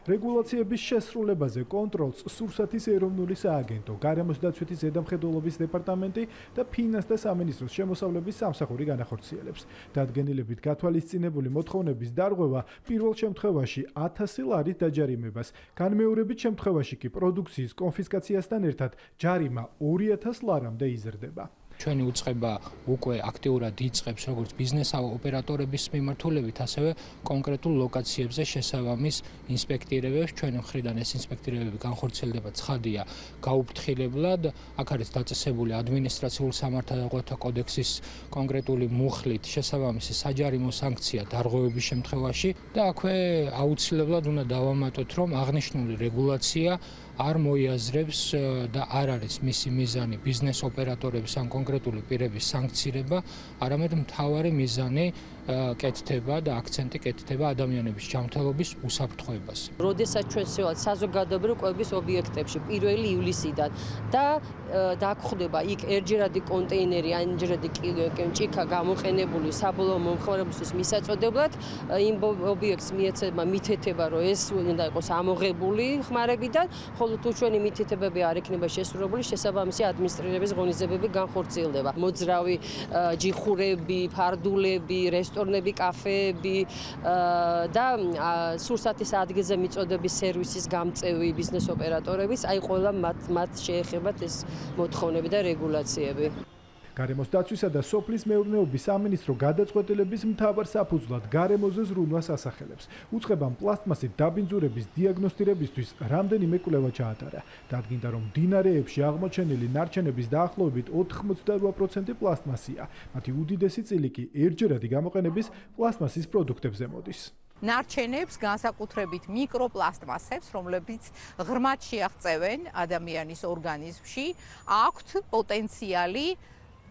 რეგულაციების შესრულებაზე კონტროლს სურსათის ეროვნული სააგენტო, გარემოს დაცვითი ზედამხედველობის დეპარტამენტი და ფინანსთა სამინისტროს შემოსავლების სამსახური განახორციელებს. დადგენილებით გათვალისწინებული მოთხოვნების დარღვევა პირველ შემთხვევაში 1000 ლარით დაჯარიმებას, განმეორებით შემთხვევაში კი პროდუქციის კონფისკაციასთან ერთად ჯარიმა 2000 ლარამდე იზრდება. ჩვენი უწყება უკვე აქტიურად იწყებს როგორც ბიზნეს ოპერატორების მიმართულებით, ასევე კონკრეტულ ლოკაციებზე შესაბამის ინსპექტირებებს. ჩვენი მხრიდან ეს ინსპექტირებები განხორციელდება ცხადია გაუფრთხილებლად. აქ არის დაწესებული ადმინისტრაციულ სამართალდაღოთა კოდექსის კონკრეტული მუხლით შესაბამისი საჯარიმო სანქცია დარღვევების შემთხვევაში და აქვე აუცილებლად უნდა დავამატოთ, რომ აღნიშნული რეგულაცია არ მოიაზრებს და არ არის მისი მიზანი ბიზნეს ოპერატორების ან კონკრეტული პირების სანქცირება, არამედ მთავარი მიზანი კეთდება და აქცენტი კეთდება ადამიანების ჯანმრთელობის უსაფრთხოებას. როდესაც ჩვენ ვსვათ საზოგადოებრივ კვების ობიექტებში 1 ივლისიდან და დაგხვდება იქ ერთჯერადი კონტეინერი, ანჯერადი ჭიქა გამოყენებული საბოლოო მომხმარებლისთვის მისაწოდებლად, იმ ობიექტს მიეცემა მითითება, რომ ეს უნდა იყოს ამოღებული ხმარებიდან, ხოლო თუ ჩვენი მითითებები არ იქნება შესრულებული, შესაბამისი ადმინისტრირების ღონისძიებები განხორციელდება. მოძრავი ჯიხურები, ფარდულები, რესტორნები, კაფეები და სურსათის ადგილზე მიწოდების სერვისის გამწევი ბიზნეს ოპერატორების, აი ყველა მათ შეეხებათ ეს მოთხოვნები და რეგულაციები. გარემოს დაცვისა და სოფლის მეურნეობის სამინისტრო გადაწყვეტილების მთავარ საფუძვლად გარემოზე ზრუნვას ასახელებს. უწყებამ პლასტმასით დაბინძურების დიაგნოსტირებისთვის რამდენიმე კვლევა ჩაატარა. დადგინდა, რომ მდინარეებში აღმოჩენილი ნარჩენების დაახლოებით 88% პლასტმასია. მათი უდიდესი წილი კი ერთჯერადი გამოყენების პლასტმასის პროდუქტებზე მოდის. ნარჩენებს, განსაკუთრებით მიკროპლასტმასებს, რომლებიც ღრმად შეაღწევენ ადამიანის ორგანიზმში, აქვთ პოტენციალი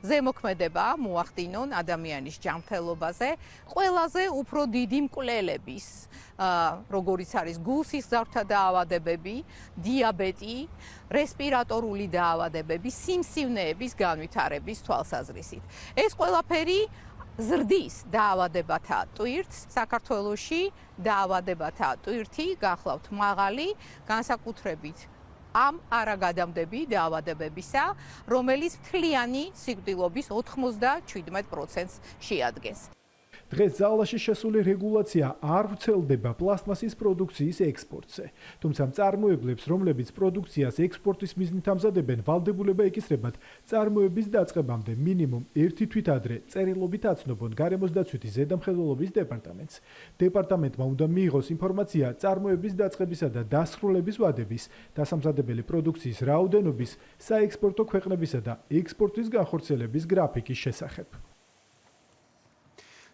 ზემოქმედება მოახდინონ ადამიანის ჯანმრთელობაზე, ყველაზე უფრო დიდი მკვლელების, როგორიც არის გულსისხლძარღვთა დაავადებები, დიაბეტი, რესპირატორული დაავადებები, სიმსივნეების განვითარების თვალსაზრისით. ეს ყველაფერი ზრდის დაავადებათა ტვირთს. საქართველოში დაავადებათა ტვირთი გახლავთ მაღალი, განსაკუთრებით ამ არაგადამდები დაავადებებისა, რომელიც მთლიანი სიკვდილობის 97%-ს შეადგენს. დღეს ზალაში შესული რეგულაცია არ ვრცელდება პლასტმასის პროდუქციის ექსპორტზე. თუმცა მწარმოებლებს, რომლებიც პროდუქციას ექსპორტის მიზნით ამზადებენ, ვალდებულება ეკისრებათ წარმოების დაწყებამდე მინიმუმ 1 თვით ადრე წერილობით აცნობონ გარემოს დაცვითი ზედამხედველობის დეპარტამენტს. დეპარტამენტმა უნდა მიიღოს ინფორმაცია წარმოების დაწყებისა და დასრულების ვადების, დასამზადებელი პროდუქციის რაოდენობის, საექსპორტო ქვეყნებისა და ექსპორტის განხორციელების გრაფიკის შესახებ.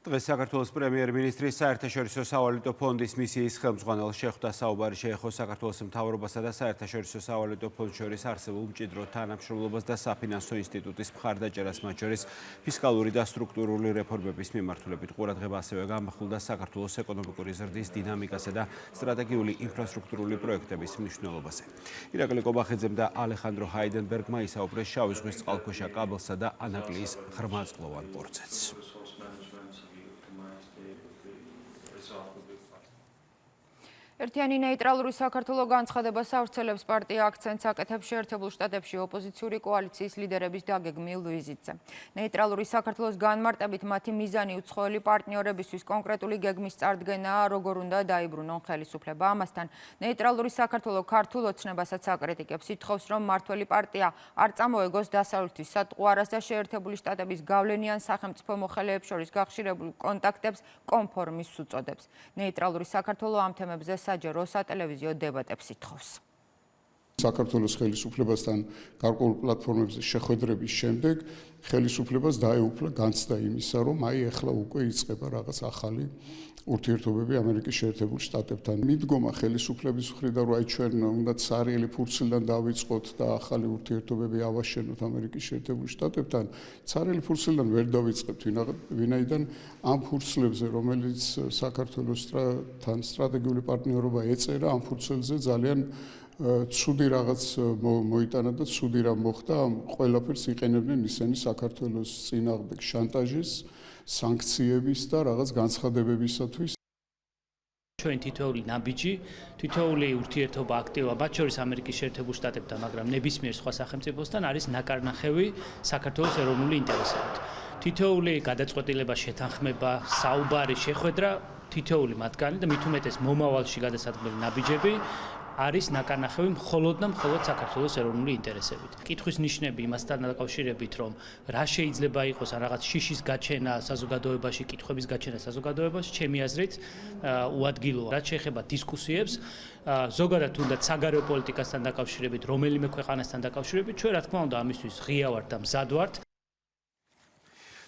დღეს საქართველოს პრემიერ-მინისტრის საერთაშორისო სავალუტო ფონდის მისიის ხელმძღვანელს შეხვდა საუბარი შეეხო საქართველოს მთავრობასა და საერთაშორისო სავალუტო ფონდს შორის არსებულ მჭიდრო თანამშრომლობას და საფინანსო ინსტიტუტის მხარდაჭერას, მათ შორის ფისკალური და სტრუქტურული რეფორმების მიმართულებით. ყურადღება ასევე გამახვილდა საქართველოს ეკონომიკური ზრდის დინამიკასა და სტრატეგიული ინფრასტრუქტურული პროექტების მნიშვნელობაზე. ირაკლი კობახიძემ და ალეხანდრო ჰაიდენბერგმა ისაუბრეს შავი ზღვის წყალქვეშა კაბელსა და ანაკლიის ღრმაწყლოვან პორცეთს. ერთიანი ნეიტრალური საქართველო განცხადებას ავრცელებს პარტია აქცენტს აკეთებს შეერთებულ შტატებში ოპოზიციური კოალიციის ლიდერების დაგეგმილ ვიზიტზე. ნეიტრალური საქართველოს განმარტებით მათი მიზანი უცხოელი პარტნიორებისთვის კონკრეტული გეგმის წარდგენაა, როგორ უნდა დაიბრუნონ ხელისუფლება. ამასთან ნეიტრალური საქართველო ქართულ ოცნებასაც აკრიტიკებს, ითხოვს, რომ მმართველი პარტია არ წამოეგოს დასავლეთის სატყუარას და შეერთებული შტატების გავლენიან სახელმწიფო მოხელეებს შორის გახშირებულ კონტაქტებს კონფორმისს უწოდებს. ნეიტრალური საქართველო ამ თემებზე საჯარო სატელევიზიო დებატებს ითხოვს. საქართველოს ხელისუფლებასთან გარკვეულ პლატფორმებზე შეხვედრების შემდეგ ხელისუფლებას დაეუფლა განცდა იმისა, რომ აი ახლა უკვე იწყება რაღაც ახალი ურთიერთობები ამერიკის შეერთებულ შტატებთან. მიდგომა ხელისუფლების მხრიდან, რომ აი ჩვენ უნდა ცარიელი ფურცლიდან დავიწყოთ და ახალი ურთიერთობები ავაშენოთ ამერიკის შეერთებულ შტატებთან, ცარიელი ფურცლიდან ვერ დავიწყებთ, ვინაიდან ამ ფურცლებზე, რომელიც საქართველოსთან სტრატეგიული პარტნიორობა ეწერა, ამ ფურცლებზე ძალიან ცუდი რაღაც მოიტანა და ცუდი რამ მოხდა, ყველაფერს იყენებდნენ ისინი საქართველოს წინააღმდეგ შანტაჟის, სანქციების და რაღაც განცხადებებისათვის. ჩვენ თითოეული ნაბიჯი, თითოეული ურთიერთობა აქტიობა, მათ შორის ამერიკის შეერთებულ შტატებთან, მაგრამ ნებისმიერ სხვა სახელმწიფოსთან არის ნაკარნახევი საქართველოს ეროვნული ინტერესებით. თითოეული გადაწყვეტილება, შეთანხმება, საუბარი, შეხვედრა, თითოეული მათგანი და მით უმეტეს მომავალში გადასადგმელი ნაბიჯები არის ნაკარნახევი მხოლოდ და მხოლოდ საქართველოს ეროვნული ინტერესებით. კითხვის ნიშნები იმასთან დაკავშირებით, რომ რა შეიძლება იყოს ან რაღაც შიშის გაჩენა საზოგადოებაში, კითხვების გაჩენა საზოგადოებაში, ჩემი აზრით უადგილოა. რაც შეეხება დისკუსიებს, ზოგადად თუნდაც საგარეო პოლიტიკასთან დაკავშირებით, რომელიმე ქვეყანასთან დაკავშირებით, ჩვენ რა თქმა უნდა ამისთვის ღია ვართ და მზად ვართ.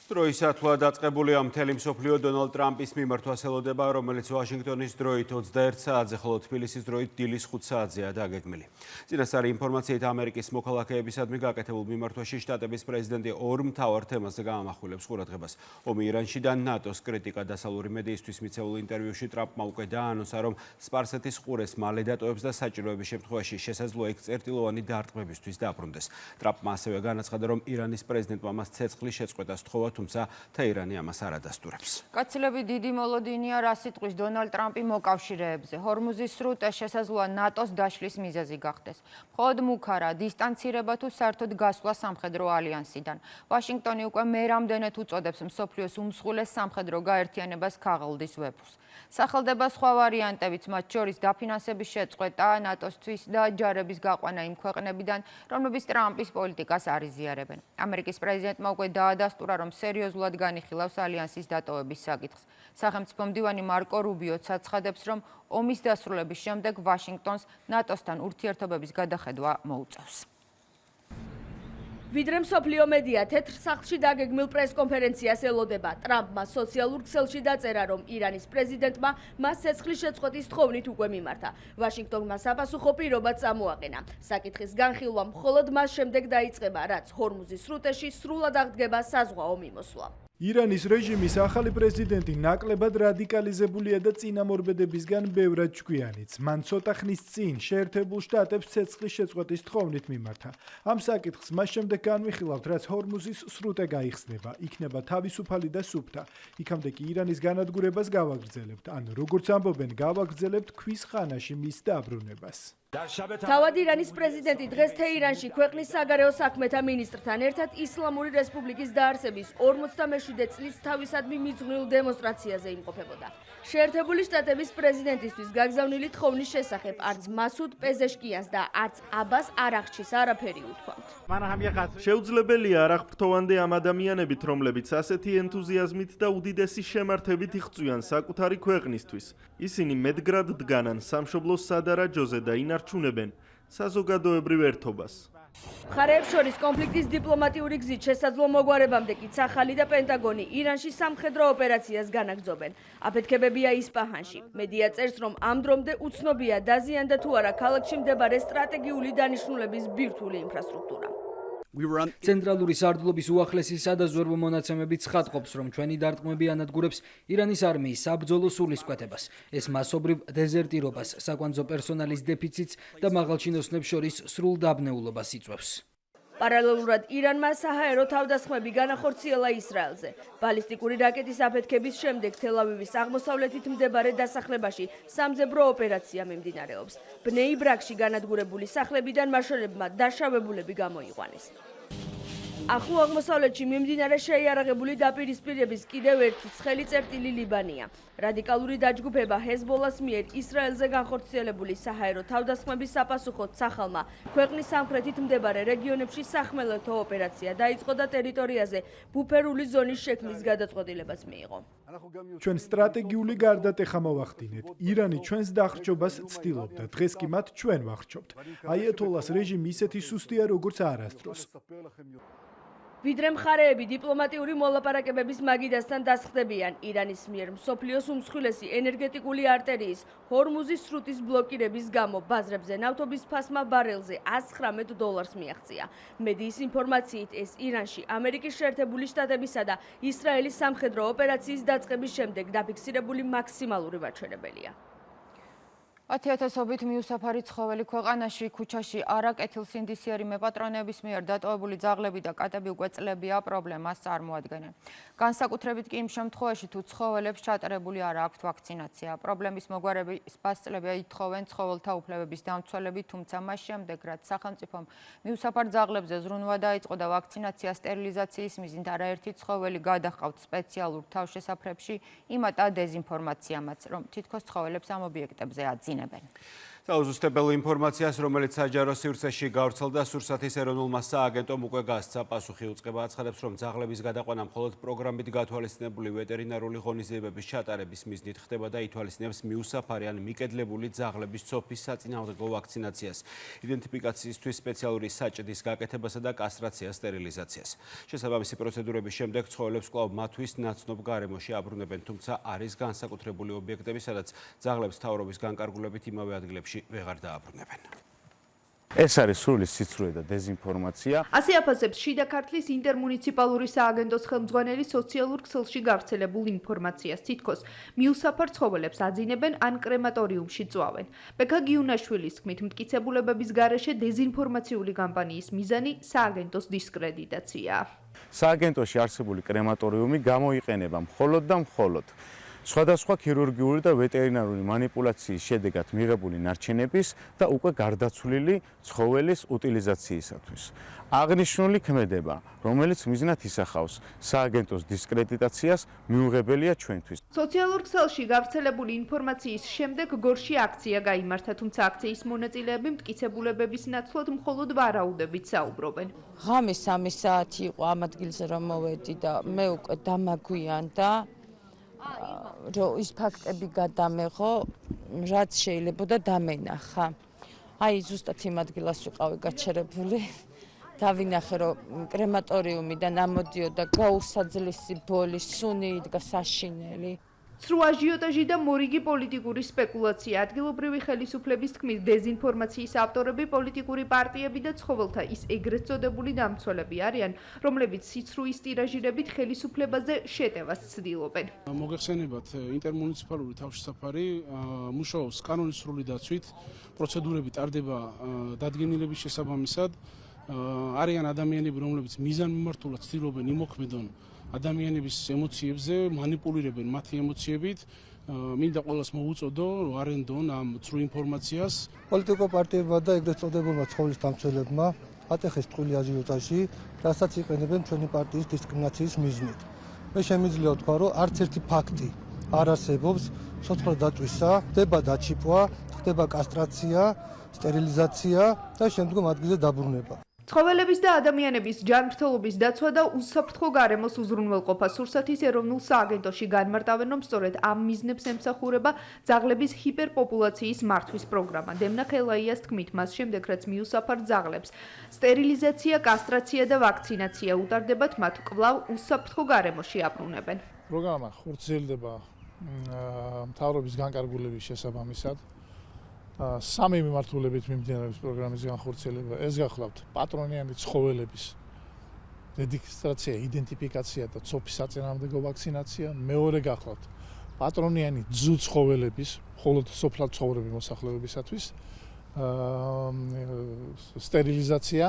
დროისათვლა დაწყებულია მთელი მსოფლიო დონალდ ტრამპის მიმართვას ელოდება, რომელიც ვაშინგტონის დროით 21 საათზე, ხოლო თბილისის დროით დილის 5 საათზეა დაგეგმილი. წინასწარი ინფორმაციით ამერიკის მოქალაქეებისადმი გაკეთებულ მიმართვაში შტატების პრეზიდენტი ორ მთავარ თემაზე გაამახვილებს ყურადღებას. ომი ირანში და ნატოს კრიტიკა დასავლური მედიისთვის მიცემულ ინტერვიუში ტრამპმა უკვე დაანონსა, რომ სპარსეთის ყურეს მალე დატოვებს და საჭიროების შემთხვევაში შესაძლოა იქ წერტილოვანი დარტყმებისთვის დაბრუნდეს. ტრამპმა ასევე განაცხადა, რომ ირანის პრეზიდენტმა მას ცეცხლის შეწყვეტას თხოვა, თუმცა თეირანი ამას არ ადასტურებს. კაცილები დიდი მოლოდინია რა სიტყვის დონალდ ტრამპი მოკავშირეებზე. ჰორმუზის სრუტე შესაძლოა ნატოს დაშლის მიზეზი გახდეს. მხოლოდ მუქარა დისტანცირება თუ საერთოდ გასვლა სამხედრო ალიანსიდან. ვაშინგტონი უკვე მერამდენეთ უწოდებს მსოფლიოს უმსხვილეს სამხედრო გაერთიანებას ქაღალდის ვეფხს. სახელდება სხვა ვარიანტებიც, მათ შორის დაფინანსების შეწყვეტა, ნატოსთვის და ჯარების გაყვანა იმ ქვეყნებიდან, რომლებიც ტრამპის პოლიტიკას არ იზიარებენ. ამერიკის პრეზიდენტმა უკვე დაადასტურა, რომ სერიოზულად განიხილავს ალიანსის დატოვების საკითხს. სახელმწიფო მდივანი მარკო რუბიო ცხადებს, რომ ომის დასრულების შემდეგ ვაშინგტონს ნატოსთან ურთიერთობების გადახედვა მოუწევს. ვიდრე მსოფლიო მედია თეთრ სახლში დაგეგმილ პრესკონფერენციას ელოდება. ტრამპმა სოციალურ ქსელში დაწერა, რომ ირანის პრეზიდენტმა მას ცეცხლის შეწყვეტის თხოვნით უკვე მიმართა. ვაშინგტონმა საპასუხო პირობად წამოაყენა. საკითხის განხილვა მხოლოდ მას შემდეგ დაიწყება, რაც ჰორმუზის სრუტეში სრულად აღდგება საზღვაო მიმოსვლა. ირანის რეჟიმის ახალი პრეზიდენტი ნაკლებად რადიკალიზებულია და წინამორბედებისგან ბევრად ჭკვიანიც. მან ცოტა ხნის წინ შეერთებულ შტატებს ცეცხლის შეწყვეტის თხოვნით მიმართა. ამ საკითხს მას შემდეგ განვიხილავთ, რაც ჰორმუზის სრუტე გაიხსნება, იქნება თავისუფალი და სუფთა. იქამდე კი ირანის განადგურებას გავაგრძელებთ, ან როგორც ამბობენ, გავაგრძელებთ ქვის ხანაში მის დაბრუნებას. თავად ირანის პრეზიდენტი დღეს თეირანში ქვეყნის საგარეო საქმეთა მინისტრთან ერთად ისლამური რესპუბლიკის დაარსების 47 წლის თავისადმი მიძღვნილ დემონსტრაციაზე იმყოფებოდა. შეერთებული შტატების პრეზიდენტისთვის გაგზავნილი თხოვნის შესახებ არც მასუდ პეზეშკიანს და არც აბას არაღჩის არაფერი უთქვამთ. შეუძლებელია არ აღფრთოვანდე ამ ადამიანებით, რომლებიც ასეთი ენთუზიაზმით და უდიდესი შემართებით იღწვიან საკუთარი ქვეყნისთვის. ისინი მეტგრად დგანან სამშობლოს სადარაჯოზე და ინარჩუნებენ საზოგადოებრივ ერთობას. მხარეებს შორის კონფლიქტის დიპლომატიური გზით შესაძლო მოგვარებამდე კი ცახალი და პენტაგონი ირანში სამხედრო ოპერაციას განაგრძობენ. აფეთქებებია ისპაჰანში. მედია წერს, რომ ამ დრომდე უცნობია დაზიანდა თუ არა ქალაქში მდებარე სტრატეგიული დანიშნულების ბირთვული ინფრასტრუქტურა. ცენტრალური სარდლობის უახლესი სადაზვერვო მონაცემები ცხადყოფს, რომ ჩვენი დარტყმები ანადგურებს ირანის არმიის საბრძოლო სულისკვეთებას. ეს მასობრივ დეზერტირობას, საკვანძო პერსონალის დეფიციტს და მაღალჩინოსნებს შორის სრულ დაბნეულობას იწვევს. პარალელურად ირანმა საჰაერო თავდასხმები განახორციელა ისრაელზე. ბალისტიკური რაკეტის აფეთქების შემდეგ თელ-ავივის აღმოსავლეთით მდებარე დასახლებაში სამძებრო ოპერაცია მიმდინარეობს. ბნეი ბრაკში განადგურებული სახლებიდან მაშორებმა დაშავებულები გამოიყვანეს. ახლო აღმოსავლეთში მიმდინარე შეიარაღებული დაპირისპირების კიდევ ერთი ცხელი წერტილი ლიბანია. რადიკალური დაჯგუფება ჰეზბოლას მიერ ისრაელზე განხორციელებული საჰაერო თავდასხმების საპასუხოდ სახალმა ქვეყნის სამხრეთით მდებარე რეგიონებში სახმელეთო ოპერაცია დაიწყო და ტერიტორიაზე ბუფერული ზონის შექმნის გადაწყვეტილებაც მიიღო. ჩვენ სტრატეგიული გარდატეხა მოვახდინეთ. ირანი ჩვენს დახრჩობას ცდილობდა, დღეს კი მათ ჩვენ ვახრჩობთ. აიათოლას რეჟიმი ისეთი სუსტია, როგორც არასდროს. ვიდრე მხარეები დიპლომატიური მოლაპარაკებების მაგიდასთან დასხდებიან, ირანის მიერ მსოფლიოს უმსხვილესი ენერგეტიკული არტერიის ჰორმუზის სრუტის ბლოკირების გამო ბაზრებზე ნავთობის ფასმა ბარელზე $119 მიაღწია. მედიის ინფორმაციით ეს ირანში ამერიკის შეერთებული შტატებისა და ისრაელის სამხედრო ოპერაციის დაწყების შემდეგ დაფიქსირებული მაქსიმალური მაჩვენებელია. 10,000-ობით მიუსაფარი ცხოველი ქვეყანაში, ქუჩაში არაკეთილსინდისიერი მეპატრონეების მიერ დატოვებული ძაღლები და კატები უკვე წლებია პრობლემას წარმოადგენენ. განსაკუთრებით კი იმ შემთხვევაში, თუ ცხოველებს ჩატარებული არ აქვთ ვაქცინაცია. პრობლემის მოგვარების პასწლებია ითხოვენ ცხოველთა უფლებების დამცველები, თუმცა მას შემდეგ, რაც სახელმწიფომ მიუსაფარ ძაღლებზე ზრუნვა დაიწყო და ვაქცინაცია სტერილიზაციის მიზნით არაერთი ცხოველი გადაჰყავთ სპეციალურ თავშესაფრებში, იმატა დეზინფორმაციამაც, რომ თითქოს ცხოველებს ამ ობიექტებზე აძინებენ. საუზუსტებელი ინფორმაციას, რომელიც საჯარო სივრცეში გავრცელდა, სურსათის ეროვნულმა სააგენტომ უკვე გასცა პასუხი უწყება, აცხადებს, რომ ძაღლების გადაყვანა მხოლოდ პროგრამით გათვალისწინებული ვეტერინარული ღონისძიებების ჩატარების მიზნით ხდება და ითვალისწინებს მიუსაფარი ან მიკედლებული ძაღლების ცოფის საწინააღმდეგო ვაქცინაციას, იდენტიფიკაციისთვის სპეციალური საჭდის გაკეთებასა და კასტრაციას, სტერილიზაციას. შესაბამისი პროცედურების შემდეგ ცხოველებს კვლავ მათთვის ნაცნობ გარემოში აბრუნებენ, თუმცა არის განსაკუთრებული ობიექტები, სადაც ძაღლებს მთავრობის განკარგულებით იმავე ადგილებში ვეღარ დააბრუნებენ. ეს არის სრული სიცრუე და დეზინფორმაცია. ასე აფასებს შიდა ქართლის ინტერმუნიციპალური სააგენტოს ხელმძღვანელი სოციალურ ქსელში გავრცელებულ ინფორმაციას. თითქოს მიუსაფარ ცხოველებს აძინებენ ან კრემატორიუმში წვავენ. ბექა გიუნაშვილის თქმით, მტკიცებულებების გარეშე დეზინფორმაციული კამპანიის მიზანი სააგენტოს დისკრედიტაციაა. სააგენტოში არსებული კრემატორიუმი გამოიყენება მხოლოდ და მხოლოდ სხვადასხვა ქირურგიული და ვეტერინარული манипуляციის შედეგად მიღებული ნარჩენების და უკვე გარდაცვლილი ცხოველის უტილიზაციისათვის. აღნიშნული ქმედება, რომელიც მიზნად ისახავს სააგენტოს დისკრედიტაციას, მიუღებელია ჩვენთვის. სოციალურ ქსელში გავრცელებული ინფორმაციის შემდეგ გორში აქცია გაიმართა, თუმცა აქციის მონაწილეები მტკიცებულებების ნაცვლად მხოლოდ ვარაუდებით საუბრობენ. ღამე 3 საათი იყო ამ ადგილზე რომ მოვედი და მე უკვე დამაგვიანდა. რომ ის ფაქტები გადამეღო, რაც შეიძლება და დამენახა. აი ზუსტად იმ ადგილას ვიყავი გაჩერებული. დავინახე რომ კრემატორიუმიდან ამოდიოდა გაუსაძლისი ბოლი, სუნი იდგა საშინელი. სრულ აჟიოტაჟი და მორიგი პოლიტიკური სპეკულაცია. ადგილობრივი ხელისუფლების თქმით, დეზინფორმაციის ავტორები პოლიტიკური პარტიები და ცხოველთა ის ეგრეთ წოდებული დამცველები არიან, რომლებიც სიცრუის ტირაჟირებით ხელისუფლებაზე შეტევას ცდილობენ. მოგეხსენებათ, ინტერმუნიციპალური თავშესაფარი მუშაობს კანონის სრული დაცვით, პროცედურები ტარდება დადგენილების შესაბამისად. არიან ადამიანები, რომლებიც მიზანმიმართულად ცდილობენ იმოქმედონ ადამიანების ემოციებზე, манипуლირებენ მათი ემოციებით. მინდა ყველას მოუწოდო, რომ არენდონ ამ ცრუ ინფორმაციას. პოლიტიკურ პარტიებმა და ეგრეთ წოდებულმა ცხოველის დამცველებმა ატეხეს ტყუილი აჟიოტაჟი, რასაც იყენებენ ჩვენი პარტიის დისკრიმინაციის მიზნით. მე შემიძლია ვთქვა, რომ არც ერთი ფაქტი არ არსებობს ცოცხლად დაწვისა, ხდება დაჩიპვა, ხდება კასტრაცია, სტერილიზაცია და შემდგომ ადგილზე დაბრუნება. ცხოველების და ადამიანების ჯანმრთელობის დაცვა და უსაფრთხო გარემოს უზრუნველყოფა სურსათის ეროვნულ სააგენტოში განმარტავენ, რომ სწორედ ამ მიზნებს ემსახურება ძაღლების ჰიპერპოპულაციის მართვის პროგრამა. დემნა ხელაიას თქმით, მას შემდეგ რაც მიუსაფარ ძაღლებს სტერილიზაცია, კასტრაცია და ვაქცინაცია უტარდებათ, მათ კვლავ უსაფრთხო გარემოში აბრუნებენ. პროგრამა ხორციელდება მთავრობის განკარგულების შესაბამისად. სამი მიმართულებით მიმდინარეობს პროგრამის განხორციელება. ეს გახლავთ პატრონიანი ცხოველების რეგისტრაცია, იდენტიფიკაცია და ცოფის საწინააღმდეგო ვაქცინაცია. მეორე გახლავთ პატრონიანი ძუ ცხოველების, მხოლოდ სოფლად ცხოვრები მოსახლეობისათვის სტერილიზაცია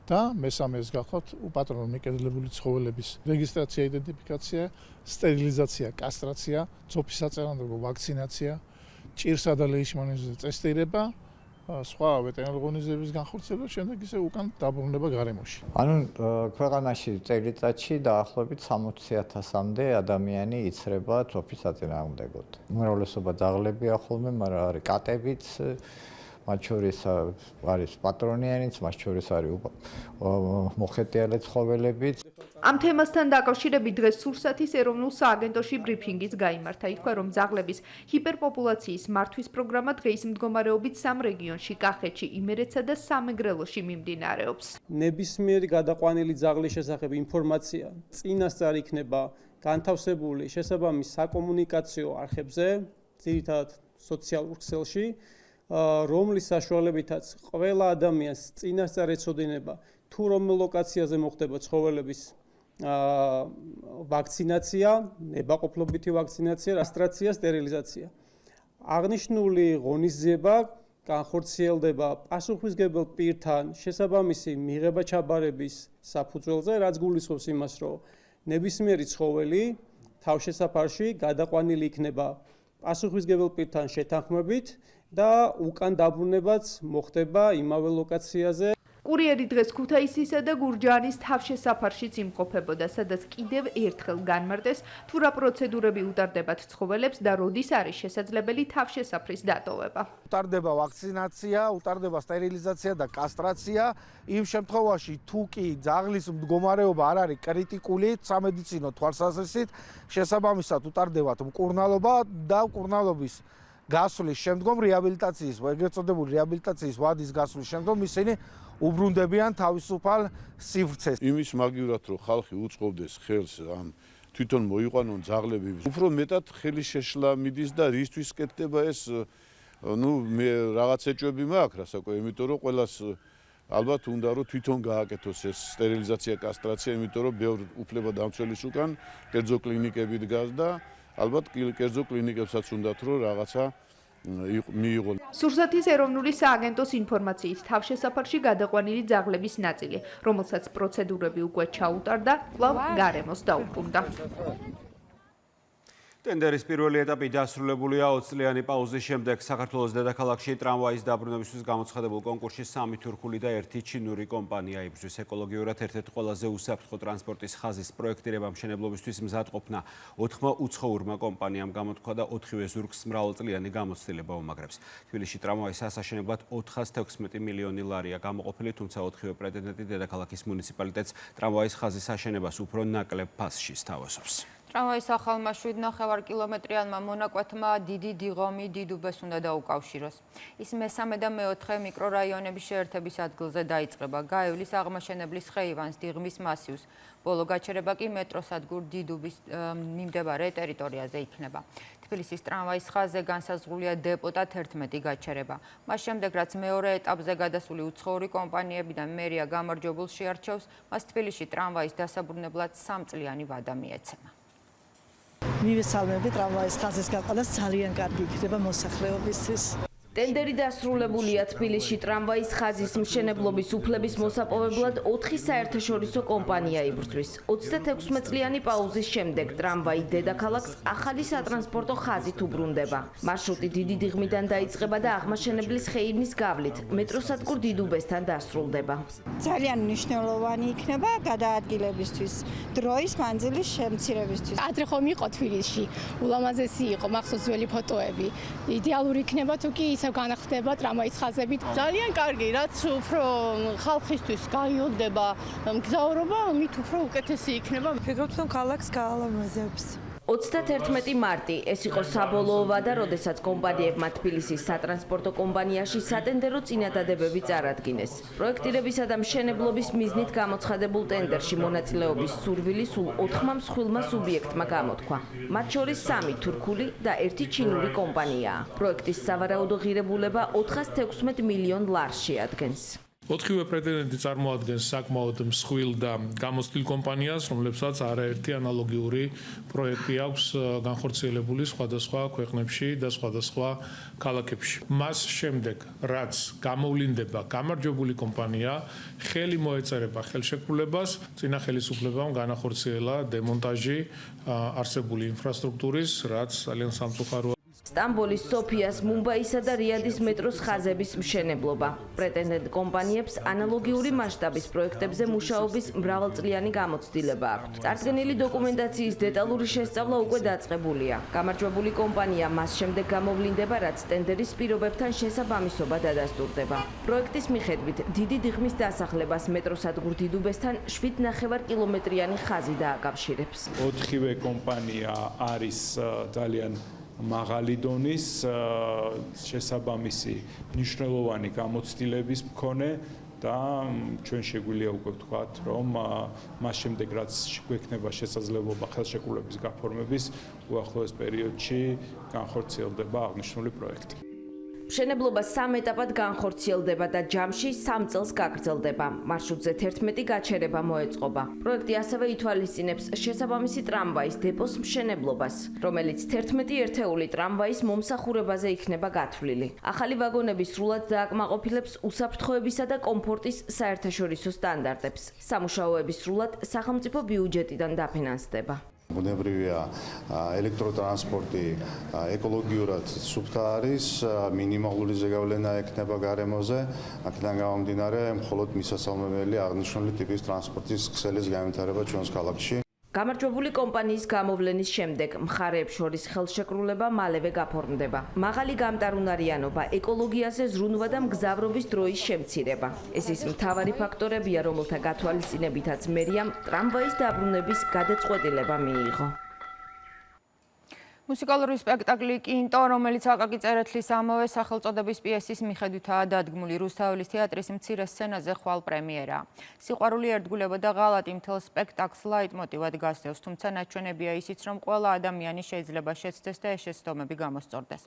და მესამე ეს გახლავთ უპატრონო მიკედლებული ცხოველების რეგისტრაცია, იდენტიფიკაცია, სტერილიზაცია, კასტრაცია, ცოფის საწინააღმდეგო ვაქცინაცია. ჭირსა და ლეიშმანიზმის წესდერება, სხვა ვეტერინარული ღონისძიებების განხორციელება, შემდეგ ისე უკან დაბრუნება გარემოში. ანუ ქვეყანაში წელიწადში დაახლოებით 60,000-მდე ადამიანი იცრება ცოფის საწინააღმდეგოდ. უმრავლესობა ძაღლებია ხოლმე, მაგრამ არის კატებიც, მათ შორის არის პატრონიანიც, მათ შორის არის მოხეტიალე ცხოველებიც. ამ თემასთან დაკავშირებით დღეს სურსათის ეროვნულ სააგენტოში ბრიფინგიც გაიმართა. ითქვა, რომ ძაღლების ჰიპერპოპულაციის მართვის პროგრამა დღეის მდგომარეობით 3 რეგიონში, კახეთში, იმერეთსა და სამეგრელოში მიმდინარეობს. ნებისმიერი გადაყვანილი ძაღლის შესახებ ინფორმაცია წინასწარ იქნება განთავსებული შესაბამის საკომუნიკაციო არხებზე, ძირითადად სოციალურ ქსელში, რომლის საშუალებითაც ყველა ადამიანს წინასწარ ეცოდინება თუ რომელ ლოკაციაზე მოხდება ცხოველების ვაქცინაცია, ნებაყოფლობითი ვაქცინაცია, კასტრაცია, სტერილიზაცია. აღნიშნული ღონისძიება განხორციელდება პასუხისმგებელ პირთან შესაბამისი მიღება-ჩაბარების საფუძველზე, რაც გულისხმობს იმას, რომ ნებისმიერი ცხოველი თავშესაფარში გადაყვანილი იქნება პასუხისმგებელ პირთან შეთანხმებით და უკან დაბრუნებაც მოხდება იმავე ლოკაციაზე. კურიერი დღეს ქუთაისისა და გურჯაანის თავშესაფარშიც იმყოფებოდა, სადაც კიდევ ერთხელ განმარტეს, თუ რა პროცედურები უტარდებათ ცხოველებს და როდის არის შესაძლებელი თავშესაფრის დატოვება. უტარდება ვაქცინაცია, უტარდება სტერილიზაცია და კასტრაცია. იმ შემთხვევაში, თუ კი ძაღლის მდგომარეობა არ არის კრიტიკული სამედიცინო თვალსაზრისით, შესაბამისად უტარდებათ მკურნალობა და მკურნალობის გასვლის შემდგომ რეაბილიტაციის, ეგრეთ წოდებული რეაბილიტაციის ვადის გასვლის შემდგომ ისინი უბრუნდებიან თავისუფალ სივრცეს. იმის მაგივრად რომ ხალხი უწყობდეს ხელს ამ თვითონ მოიყვანონ ძაღლები, უფრო მეტად ხელი შეშლა მიდის და რისთვის კეთდება ეს, მე რაღაც ეჭვები მაქვს, რასაკვირველია, იმიტომ რომ ყველას ალბათ უნდა რომ თვითონ გააკეთოს ეს სტერილიზაცია, კასტრაცია, იმიტომ რომ ბევრ უფლებადამცველის უკან კერძო კლინიკები დგას და ალბათ კერძო კლინიკებსაც უნდათ რომ რაღაცა მიიღონ. სურსათის ეროვნული სააგენტოს ინფორმაციით, თავშესაფარში გადაყვანილი ძაღლების ნაწილი, რომელსაც პროცედურები უკვე ჩაუტარდა, კვლავ გარემოს დაუბრუნდა. ტენდერის პირველი ეტაპი დასრულებულია 20 წლიანი პაუზის შემდეგ. საქართველოს დედაქალაქში ტრამვაის დაბრუნებისთვის გამოცხადებულ კონკურსში 3 თურქული და 1 ჩინური კომპანია იბრძვის. ეკოლოგიურად ერთ-ერთი ყველაზე უსაფრთხო ტრანსპორტის ხაზის პროექტირება მშენებლობისთვის მზადყოფნა 4 უცხოურმა კომპანიამ გამოთქვა და 4-ვე ზურგს მრავალწლიანი გამოცდილება უმაგრებს. თბილისში ტრამვაის ასაშენებლად 416 მილიონი ლარია გამოყოფილი, თუმცა 4-ვე პრეტენდენტი დედაქალაქის მუნიციპალიტეტს ტრამვაის ხაზის აშენებას უფრო ნაკლებ ფასში სთავაზობს. ტრამვაის ახალმა 7,5 კილომეტრიანმა მონაკვეთმა დიდი დიღომი დიდუბეს უნდა დაუკავშიროს. ის მესამე და მეოთხე მიკრორაიონების შეერთების ადგილზე დაიწყება. გაევლის აღმაშენებლის ხეივანს, დიღმის მასივს. ბოლო გაჩერება კი მეტროსადგურ დიდუბის მიმდებარე ტერიტორიაზე იქნება. თბილისის ტრამვაის ხაზზე განსაზღვრულია დეპო და 11 გაჩერება. მას შემდეგ, რაც მეორე ეტაპზე გადასული უცხოური კომპანიები და მერია გამარჯვებულს შეარჩევს, მას თბილისში ტრამვაის დასაბრუნებლად 3 წლიანი ვადა მიეცემა. მივესალმები ტრამვაის ხაზის გაყიდვას ძალიან კარგი იქნება მოსახლეობისთვის. ტენდერი დასრულებულია. თბილისში ტრამვაის ხაზის მშენებლობის უფლების მოსაპოვებლად 4 საერთაშორისო კომპანია იბრძვის. 36 წლიანი პაუზის შემდეგ ტრამვაი დედაქალაქს ახალი სატრანსპორტო ხაზით უბრუნდება. მარშრუტი დიდი დიღმიდან დაიწყება და აღმაშენებლის ხეივნის გავლით მეტროსადგურ დიდუბესთან დასრულდება. ძალიან მნიშვნელოვანი იქნება გადაადგილებისთვის, დროის მანძილის შემცირებისთვის. ადრე ხომ იყო თბილისში, ულამაზესი იყო მახსოვს ძველი ფოტოები. იდეალური იქნება თუ კი ისევ განახდება ტრამვაის ხაზებით. ძალიან კარგი, რაც უფრო ხალხისთვის გაიოლდება მგზავრობა, მით უფრო უკეთესი იქნება. ფიქრობთ, რომ ქალაქს გაალამაზებს. 31 მარტი ეს იყო საბოლოო ვადა, როდესაც კომპანიებმა თბილისის სატრანსპორტო კომპანიაში სატენდერო წინადადებები წარადგინეს. პროექტირებისა და მშენებლობის მიზნით გამოცხადებულ ტენდერში მონაწილეობის სურვილი სულ 4 მსხვილმა სუბიექტმა გამოთქვა. მათ შორის 3 თურქული და 1 ჩინური კომპანიაა. პროექტის სავარაუდო ღირებულება 416 მილიონ ლარს შეადგენს. 4-ვე პრეტენდენტი წარმოადგენს საკმაოდ მსხვილ და გამოცდილ კომპანიას, რომლებსაც არაერთი ანალოგიური პროექტი აქვს განხორციელებული სხვადასხვა ქვეყნებში და სხვადასხვა ქალაქებში. მას შემდეგ, რაც გამოვლინდება გამარჯვებული კომპანია, ხელი მოეწერება ხელშეკრულებას, წინა ხელისუფლებამ განახორციელა დემონტაჟი არსებული ინფრასტრუქტურის, რაც ძალიან სამწუხაროა. სტამბოლის, სოფიას, მუმბაისა და რიადის მეტროს ხაზების მშენებლობა. პრეტენდენტ კომპანიებს ანალოგიური მასშტაბის პროექტებზე მუშაობის მრავალწლიანი გამოცდილება აქვთ. წარდგენილი დოკუმენტაციის დეტალური შესწავლა უკვე დაწყებულია. გამარჯვებული კომპანია მას შემდეგ გამოვლინდება, რაც ტენდერის პირობებთან შესაბამისობა დადასტურდება. პროექტის მიხედვით დიდი დიღმის დასახლებას მეტროსადგურ დიდუბესთან 7,5 კილომეტრიანი ხაზი დააკავშირებს. 4-ვე კომპანია არის ძალიან მაღალი დონის შესაბამისი მნიშვნელოვანი გამოცდილების მქონე და ჩვენ შეგვიძლია უკვე ვთქვათ, რომ მას შემდეგ რაც გვექნება შესაძლებლობა ხელშეკრულების გაფორმების, უახლოეს პერიოდში განხორციელდება აღნიშნული პროექტი. მშენებლობა 3 ეტაპად განხორციელდება და ჯამში 3 წელს გაგრძელდება. მარშრუტზე 11 გაჩერება მოეწყობა. პროექტი ასევე ითვალისწინებს შესაბამისი ტრამვაის დეპოს მშენებლობას, რომელიც 11 ერთეული ტრამვაის მომსახურებაზე იქნება გათვლილი. ახალი ვაგონები სრულად დააკმაყოფილებს უსაფრთხოებისა და კომფორტის საერთაშორისო სტანდარტებს. სამუშაოები სრულად სახელმწიფო ბიუჯეტიდან დაფინანსდება. ბუნებრივია ელექტროტრანსპორტი ეკოლოგიურად სუფთა არის, მინიმალური ზეგავლენა ექნება გარემოზე, აქედან გამომდინარე, მხოლოდ მისასალმებელი აღნიშნული ტიპის ტრანსპორტის ქსელის განვითარება ჩვენს ქალაქში. გამარჯვებული კომპანიის გამოვლენის შემდეგ მხარეებს შორის ხელშეკრულება მალევე გაფორმდება. მაღალი გამტარუნარიანობა, ეკოლოგიაზე ზრუნვა და მგზავრობის დროის შემცირება. ეს ის მთავარი ფაქტორებია, რომელთა გათვალისწინებითაც მერიამ ტრამვაის დაბრუნების გადაწყვეტილება მიიღო. მუსიკალური სპექტაკლი კინტო, რომელიც აკაკი წერეთლის ამავე სახელწოდების პიესის მიხედვითაა დადგმული რუსთაველის თეატრის მცირე სცენაზე ხვალ პრემიერაა. სიყვარული ერთგულება და ღალატი მთელ სპექტაკლს ლაიტმოტივად გასდევს, თუმცა ნაჩვენებია ისიც, რომ ყველა ადამიანი შეიძლება შეცდეს და ეს შეცდომები გამოსწორდეს.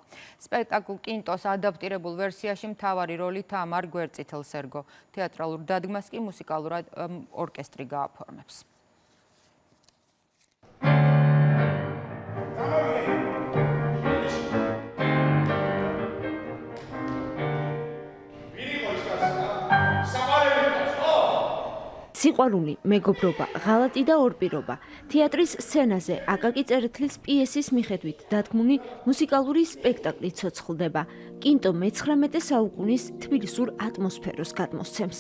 სპექტაკლ კინტოს ადაპტირებულ ვერსიაში მთავარი როლი თამარ გვერწითელს ერგო. თეატრალურ დადგმას კი მუსიკალურად ორკესტრი გააფორმებს. სიყვარული, მეგობრობა, ღალატი და ორპირობა. თეატრის სცენაზე აკაკი წერეთლის პიესის მიხედვით დადგმული მუსიკალური სპექტაკლი ცოცხლდება. კინტო მე-19 საუკუნის თბილისურ ატმოსფეროს გადმოსცემს.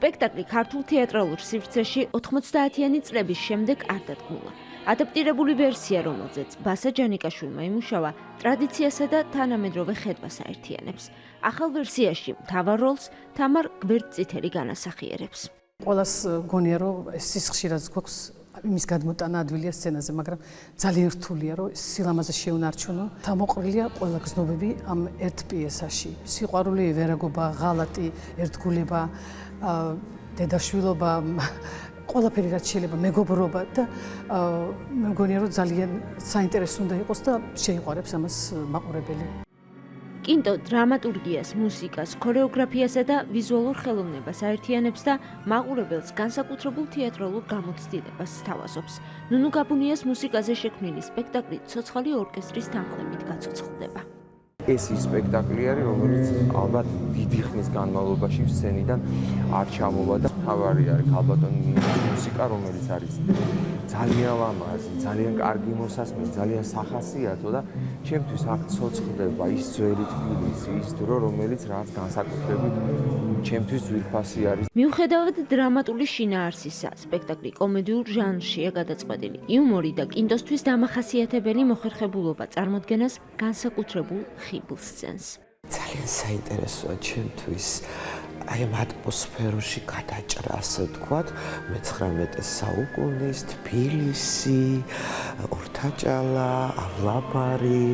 სპექტაკლი ქართულ თეატრალურ სივრცეში 90-იანი წლების შემდეგ არ დადგმულა. ადაპტირებული ვერსია, რომელზეც ბასა ჯანიკაშვილმა იმუშავა, ტრადიციასა და თანამედროვე ხედვას აერთიანებს. ახალ ვერსიაში მთავარ როლს თამარ გვერდწითელი განასახიერებს. ყველას გონია, რომ სისხლში რაც გვაქვს იმის გადმოტანა ადვილია სცენაზე, მაგრამ ძალიან რთულია, რომ სილამაზე შეუნარჩუნო. თამოყრილია ყველა გზნობები ამ ერთ პიესაში. სიყვარული, ვერაგობა, ღალატი, ერთგულება, დედაშვილობა, ყველაფერი რაც შეიძლება, მეგობრობა და მე მგონია, რომ ძალიან საინტერესო უნდა იყოს და შეიყვარებს ამას მაყურებელი. კინტო დრამატურგიას, მუსიკას, ქორეოგრაფიასა და ვიზუალურ ხელოვნებას აერთიანებს და მაყურებელს განსაკუთრებულ თეატრალურ გამოცდილებას სთავაზობს. ნუნუ გაბუნიას მუსიკაზე შექმნილი სპექტაკლი ცოცხალი ორკესტრის თანხლებით გაცოცხლდება. ეს ის სპექტაკლი არის, რომელიც ალბათ დიდი ხნის განმავლობაში სცენიდან არ ჩამოვა და თავარი არის ქალბატონი მუსიკა, რომელიც არის ძალიან ლამაზი, ძალიან კარგი მოსასმენი, ძალიან სახასიათო და ჩემთვის აქ ცოცხლდება ის ძველი თბილისი, ის დრო, რომელიც რაღაც განსაკუთრებით ჩემთვის ძვირფასი არის. მიუხედავად დრამატული შინაარსისა, სპექტაკლი კომედიურ ჟანრშია გადაწყვეტილი. იუმორი და კინტოსთვის დამახასიათებელი მოხერხებულობა წარმოდგენას განსაკუთრებულ ხიბლს სცენს. ძალიან საინტერესოა ჩემთვის აი ამ ატმოსფეროში გადაჭრა, ასე ვთქვათ, მე-19 საუკუნის თბილისი, ორთაჭალა, ავლაბარი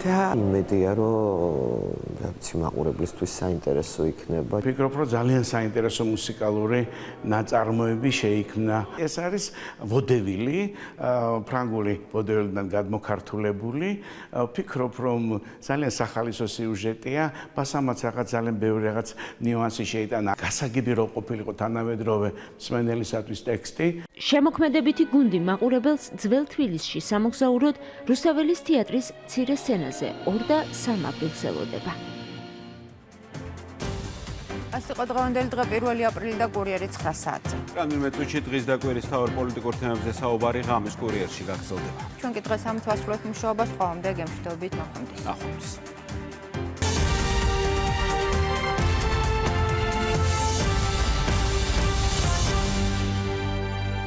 და იმედია, რომ ვიცი მაყურებლისთვის საინტერესო იქნება. ვფიქრობ, რომ ძალიან საინტერესო მუსიკალური ნაწარმოები შეიქმნა. ეს არის ვოდევილი, ფრანგული ვოდევილიდან გადმოქართულებული. ვფიქრობ, რომ ძალიან სახალისო სიუჟეტია, ბასამაც რაღაც ძალიან ბევრი რაღაც ნიუანსი შეიტანა. გასაგები რო ყოფილიყო თანამედროვე მსმენელისათვის ტექსტი. შემოქმედებითი გუნდი მაყურებელს ძველ თბილისში სამოგზაუროდ რუსთაველის თეატრის მცირე სცენაზე 2 და 3 აპრილს ელოდება. ასე იყო დღევანდელი დღე 1 აპრილი და კურიერი 9 საათზე. რამდენიმე წუთში დღის და კვირის მთავარ პოლიტიკურ თემებზე საუბარი ღამის კურიერში გაგრძელდება. ჩვენ კი დღეს ამით ვასრულებთ მუშაობას, ყოველდღე გემშვიდობით ნახვამდის.